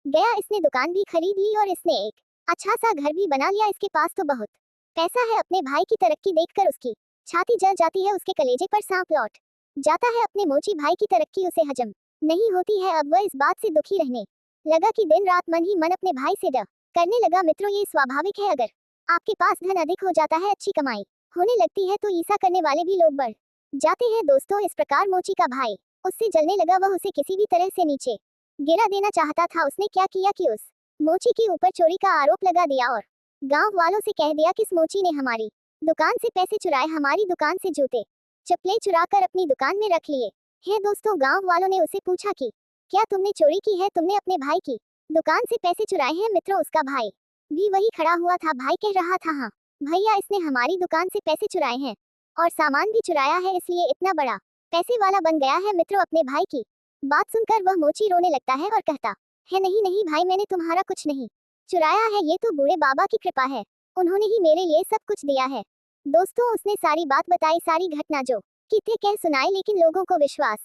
गया? इसने दुकान भी खरीद ली और इसने एक अच्छा सा घर भी बना लिया। इसके पास तो बहुत पैसा है। अपने भाई की तरक्की देखकर उसकी छाती जल जाती है, उसके कलेजे पर सांप लौट जाता है। अपने मोची भाई की तरक्की उसे हजम नहीं होती है। अब वह इस बात से दुखी रहने लगा कि दिन रात मन ही मन अपने भाई से डर करने लगा। मित्रों ये स्वाभाविक है, अगर आपके पास धन अधिक हो जाता है, अच्छी कमाई होने लगती है, तो ईर्ष्या करने वाले भी लोग बढ़ जाते हैं। दोस्तों इस प्रकार मोची का भाई उससे जलने लगा। वह उसे किसी भी तरह से नीचे गिरा देना चाहता था। उसने क्या किया कि उस मोची के ऊपर चोरी का आरोप लगा दिया और गांव वालों से कह दिया कि इस मोची ने हमारी दुकान से पैसे चुराए, हमारी दुकान से जूते चप्पलें चुरा कर अपनी दुकान में रख लिए हैं। दोस्तों गांव वालों ने उसे पूछा कि क्या तुमने चोरी की है, तुमने अपने भाई की दुकान से पैसे चुराए हैं? मित्रों उसका भाई भी वही खड़ा हुआ था। भाई कह रहा था, हाँ भैया, इसने हमारी दुकान से पैसे चुराए हैं और सामान भी चुराया है, इसलिए इतना बड़ा पैसे वाला बन गया है। मित्रों अपने भाई की बात सुनकर वह मोची रोने लगता है और कहता है, नहीं नहीं भाई, मैंने तुम्हारा कुछ नहीं चुराया है, ये तो बूढ़े बाबा की कृपा है, उन्होंने ही मेरे लिए सब कुछ दिया है। दोस्तों उसने सारी बात बताई, सारी घटना जो कि थे कह सुनाई, लेकिन लोगों को विश्वास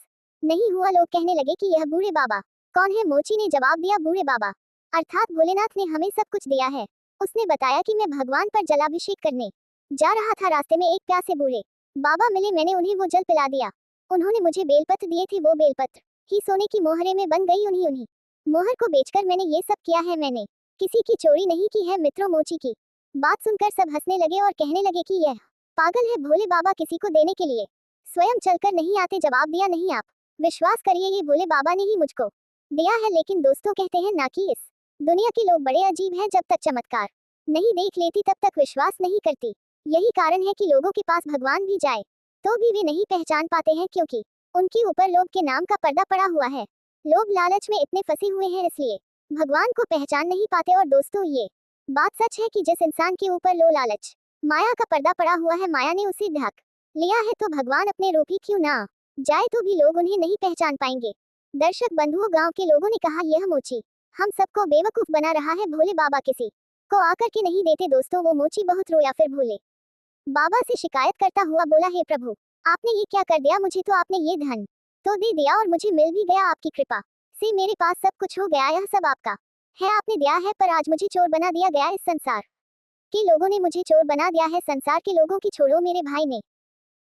नहीं हुआ। लोग कहने लगे कि यह बूढ़े बाबा कौन है? मोची ने जवाब दिया, बूढ़े बाबा अर्थात भोलेनाथ ने हमें सब कुछ दिया है। उसने बताया कि मैं भगवान पर जलाभिषेक करने जा रहा था, रास्ते में एक प्यासे बूढ़े बाबा मिले, मैंने उन्हें वो जल पिला दिया। उन्होंने मुझे बेलपत्र दिए थे, वो बेलपत्र ही सोने की मोहरे में बन गई। उन्हीं मोहर को बेचकर मैंने ये सब किया है, मैंने किसी की चोरी नहीं की है। मित्रों मोची की बात सुनकर सब हंसने लगे और कहने लगे कि यह पागल है, भोले बाबा किसी को देने के लिए स्वयं चलकर नहीं आते। जवाब दिया, नहीं आप विश्वास करिए, ये भोले बाबा ने ही मुझको दिया है। लेकिन दोस्तों कहते हैं ना कि इस दुनिया के लोग बड़े अजीब हैं, जब तक चमत्कार नहीं देख लेती तब तक विश्वास नहीं करती। यही कारण है कि लोगों के पास भगवान भी जाए तो भी वे नहीं पहचान पाते हैं, क्योंकि उनके ऊपर लोभ के नाम का पर्दा पड़ा हुआ है। लोग लालच में इतने फंसे हुए हैं, इसलिए भगवान को पहचान नहीं पाते। और दोस्तों ये बात सच है कि जिस इंसान के ऊपर लो लालच माया का पर्दा पड़ा हुआ है, माया ने उसे ढक लिया है, तो भगवान अपने रूप ही क्यों ना जाए तो भी लोग उन्हें नहीं पहचान पाएंगे। दर्शक बंधुओं गांव के लोगों ने कहा, यह मोची हम सबको बेवकूफ बना रहा है, भोले बाबा किसी को आकर के नहीं देते। दोस्तों वो मोची बहुत रोया, फिर भोले बाबा से शिकायत करता हुआ बोला, हे प्रभु, आपने ये क्या कर दिया? मुझे तो आपने ये धन तो दे दिया और मुझे मिल भी गया, आपकी कृपा से मेरे पास सब कुछ हो गया, यह सब आपका है, आपने दिया है, पर आज मुझे चोर बना दिया गया। इस संसार के लोगों ने मुझे चोर बना दिया है। संसार के लोगों की छोड़ो, मेरे भाई ने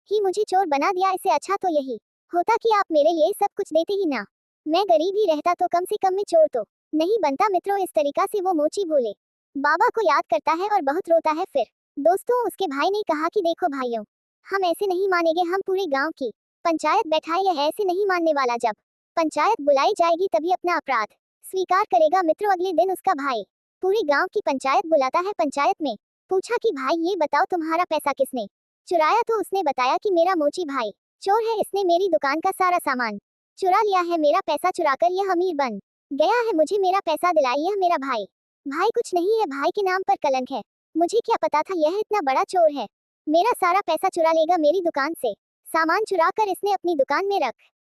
ही मुझे चोर बना दिया। इससे अच्छा तो यही होता कि आप मेरे लिए सब कुछ देते ही ना, मैं गरीब ही रहता, तो कम से कम मैं चोर तो नहीं बनता। मित्रों इस तरीका से वो मोची भोले बाबा को याद करता है और बहुत रोता है। फिर दोस्तों उसके भाई ने कहा कि देखो भाइयों, हम ऐसे नहीं मानेंगे, हम पूरे गांव की पंचायत बैठाए, यह ऐसे नहीं मानने वाला। जब पंचायत बुलाई जाएगी तभी अपना अपराध स्वीकार करेगा। मित्रों अगले दिन उसका भाई पूरे गांव की पंचायत बुलाता है। पंचायत में पूछा कि भाई ये बताओ, तुम्हारा पैसा किसने चुराया? तो उसने बताया कि मेरा मोची भाई चोर है, इसने मेरी दुकान का सारा सामान चुरा लिया है, मेरा पैसा चुराकर यह अमीर बन गया है, मुझे मेरा पैसा दिलाई। यह मेरा भाई भाई कुछ नहीं है, भाई के नाम पर कलंक है। मुझे क्या पता था यह इतना बड़ा चोर है, मेरा सारा पैसा चुरा लेगा, मेरी दुकान से सामान चुरा कर इसने अपनी दुकान में रख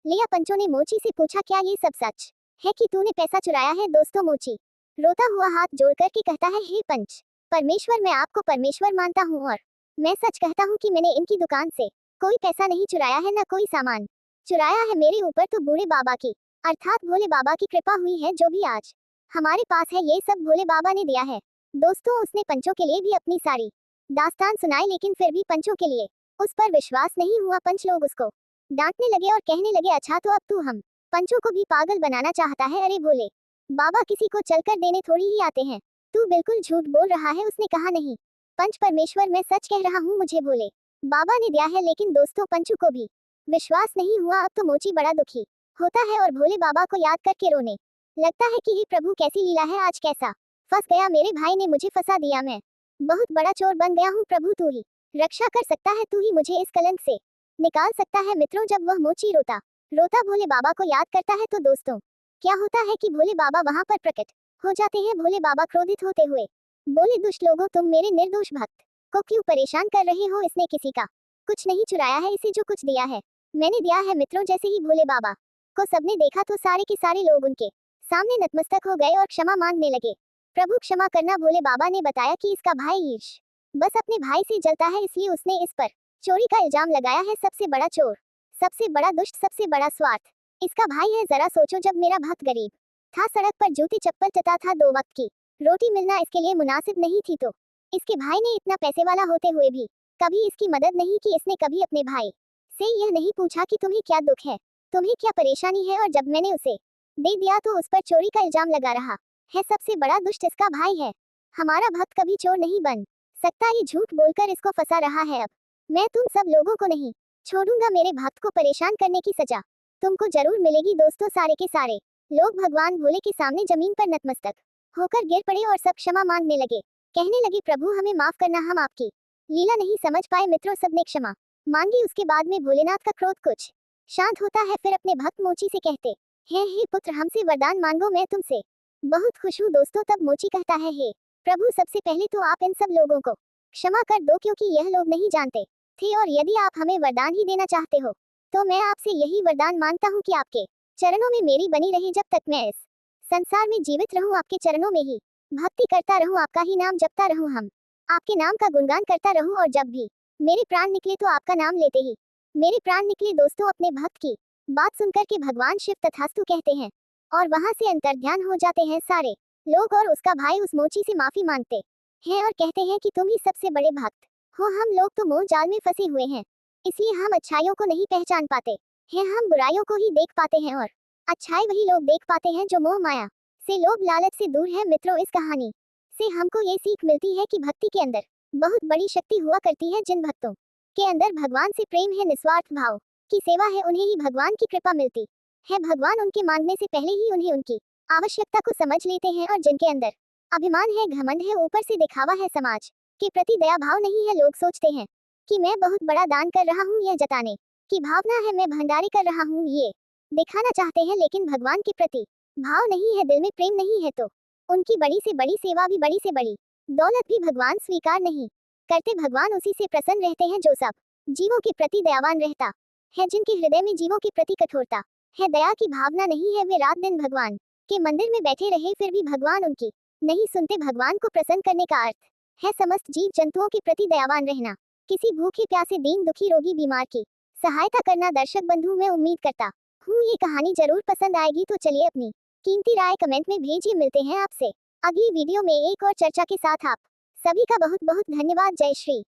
लिया। पंचों ने मोची से पूछा, क्या ये सब सच है कि तूने पैसा चुराया है? दोस्तों मोची रोता हुआ हाथ जोड़ करके कहता है, हे पंच परमेश्वर, मैं आपको परमेश्वर मानता हूँ और मैं सच कहता हूँ कि मैंने इनकी दुकान से कोई पैसा नहीं चुराया है, न कोई सामान चुराया है मेरे ऊपर तो बूढ़े बाबा की, अर्थात भोले बाबा की कृपा हुई है। जो भी आज हमारे पास है ये सब भोले बाबा ने दिया है। दोस्तों, उसने पंचों के लिए भी अपनी सारी दास्तान सुनाई, लेकिन फिर भी पंचों के लिए उस पर विश्वास नहीं हुआ। पंच लोग उसको डांटने लगे और कहने लगे, अच्छा तो अब तू हम पंचों को भी पागल बनाना चाहता है। अरे भोले बाबा किसी को चलकर देने थोड़ी ही आते हैं, तू बिल्कुल झूठ बोल रहा है। उसने कहा, नहीं पंच परमेश्वर, मैं सच कह रहा हूँ, मुझे भोले बाबा ने दिया है। लेकिन दोस्तों, पंचू को भी विश्वास नहीं हुआ। अब तो मोची बड़ा दुखी होता है और भोले बाबा को याद करके रोने लगता है कि हे प्रभु, कैसी लीला है, आज कैसा फंस गया, मेरे भाई ने मुझे फंसा दिया, मैं बहुत बड़ा चोर बन गया हूँ। प्रभु तू ही रक्षा कर सकता है, तू ही मुझे इस कलंक से निकाल सकता है। मित्रों, जब वह मोची रोता रोता भोले बाबा को याद करता है तो दोस्तों क्या होता है कि भोले बाबा वहां पर प्रकट हो जाते हैं। भोले बाबा क्रोधित होते हुए बोले, दुष्ट लोगों, तुम मेरे निर्दोष भक्त को क्यों परेशान कर रहे हो? इसने किसी का कुछ नहीं चुराया है, इसे जो कुछ दिया है मैंने दिया है। मित्रों, जैसे ही भोले बाबा को सबने देखा तो सारे के सारे लोग उनके सामने नतमस्तक हो गए और क्षमा मांगने लगे। प्रभु क्षमा करना। भोले बाबा ने बताया कि इसका भाई ईर्ष बस अपने भाई से जलता है, इसलिए उसने इस पर चोरी का इल्जाम लगाया है। सबसे बड़ा चोर, सबसे बड़ा दुष्ट, सबसे बड़ा स्वार्थ इसका भाई है। जरा सोचो, जब मेरा भक्त गरीब था, सड़क पर जूती चप्पल चटा था, 2 वक्त की रोटी मिलना इसके लिए मुनासिब नहीं थी, तो इसके भाई ने इतना पैसे वाला होते हुए भी कभी इसकी मदद नहीं की। इसने कभी अपने भाई से यह नहीं पूछा कि तुम्हें क्या दुख है, तुम्हें क्या परेशानी है, और जब मैंने उसे दे दिया तो उस पर चोरी का इल्जाम लगा रहा है। सबसे बड़ा दुष्ट इसका भाई है। हमारा भक्त कभी चोर नहीं बन सकता, ये झूठ बोलकर इसको फंसा रहा है। अब मैं तुम सब लोगों को नहीं छोड़ूंगा, मेरे भक्त को परेशान करने की सजा तुमको जरूर मिलेगी। दोस्तों, सारे के सारे लोग भगवान भोले के सामने जमीन पर नतमस्तक होकर गिर पड़े और सब क्षमा मांगने लगे, कहने लगे, प्रभु हमें माफ करना, हम आपकी लीला नहीं समझ पाए। मित्रों, सबने क्षमा मांगी। उसके बाद में भोलेनाथ का क्रोध कुछ शांत होता है। फिर अपने भक्त मोची से कहते हैं, हे पुत्र, हमसे वरदान मांगो, मैं तुमसे बहुत खुश हूँ। दोस्तों, तब मोची कहता है, हे प्रभु, सबसे पहले तो आप इन सब लोगों को क्षमा कर दो, क्योंकि यह लोग नहीं जानते थे, और यदि आप हमें वरदान ही देना चाहते हो तो मैं आपसे यही वरदान मांगता हूँ कि आपके चरणों में मेरी बनी रहे, जब तक मैं इस संसार में जीवित रहूं, आपके चरणों में ही भक्ति करता रहूं, आपका ही नाम जपता रहूं, हम आपके नाम का गुणगान करता रहूं, और जब भी मेरे प्राण निकले तो आपका नाम लेते ही मेरे प्राण निकले। दोस्तों, अपने भक्त की बात सुनकर के भगवान शिव तथास्तु कहते हैं और वहां से अंतर्ध्यान हो जाते हैं सारे लोग, और उसका भाई उस मोची से माफी मांगते हैं और कहते हैं कि तुम ही सबसे बड़े भक्त हो, हम लोग तो मोह जाल में फंसे हुए हैं, इसलिए हम अच्छाइयों को नहीं पहचान पाते हैं, हम बुराइयों को ही देख पाते हैं, और अच्छाई वही लोग देख पाते हैं जो मोह माया से, लोभ लालच से दूर है। मित्रों, इस कहानी से हमको ये सीख मिलती है कि भक्ति के अंदर बहुत बड़ी शक्ति हुआ करती है। जिन भक्तों के अंदर भगवान से प्रेम है, निस्वार्थ भाव की सेवा है, उन्हें ही भगवान की कृपा मिलती है। भगवान उनके मांगने से पहले ही उन्हें उनकी आवश्यकता को समझ लेते हैं, और जिनके अंदर अभिमान है, घमंड है, ऊपर से दिखावा है, समाज के प्रति दया भाव नहीं है, लोग सोचते हैं कि मैं बहुत बड़ा दान कर रहा हूँ, यह जताने की भावना है, मैं भंडारी कर रहा हूँ, ये दिखाना चाहते हैं, लेकिन भगवान के प्रति भाव नहीं है, दिल में प्रेम नहीं है, तो उनकी बड़ी से बड़ी सेवा भी, बड़ी से बड़ी दौलत भी भगवान स्वीकार नहीं करते। भगवान उसी से प्रसन्न रहते हैं जो सब जीवों के प्रति दयावान रहता है, जिनके हृदय में जीवों के प्रति कठोरता है, दया की भावना नहीं है। वे रात दिन भगवान के मंदिर में बैठे रहे, फिर भी भगवान उनकी नहीं सुनते। भगवान को प्रसन्न करने का अर्थ है समस्त जीव जंतुओं के प्रति दयावान रहना, किसी भूखे प्यासे, दीन दुखी, रोगी बीमार की सहायता करना। दर्शक बंधु, मैं उम्मीद करता हूँ ये कहानी जरूर पसंद आएगी, तो चलिए अपनी कीमती राय कमेंट में भेजिए। मिलते हैं आपसे अगली वीडियो में एक और चर्चा के साथ। आप सभी का बहुत बहुत धन्यवाद। जय श्री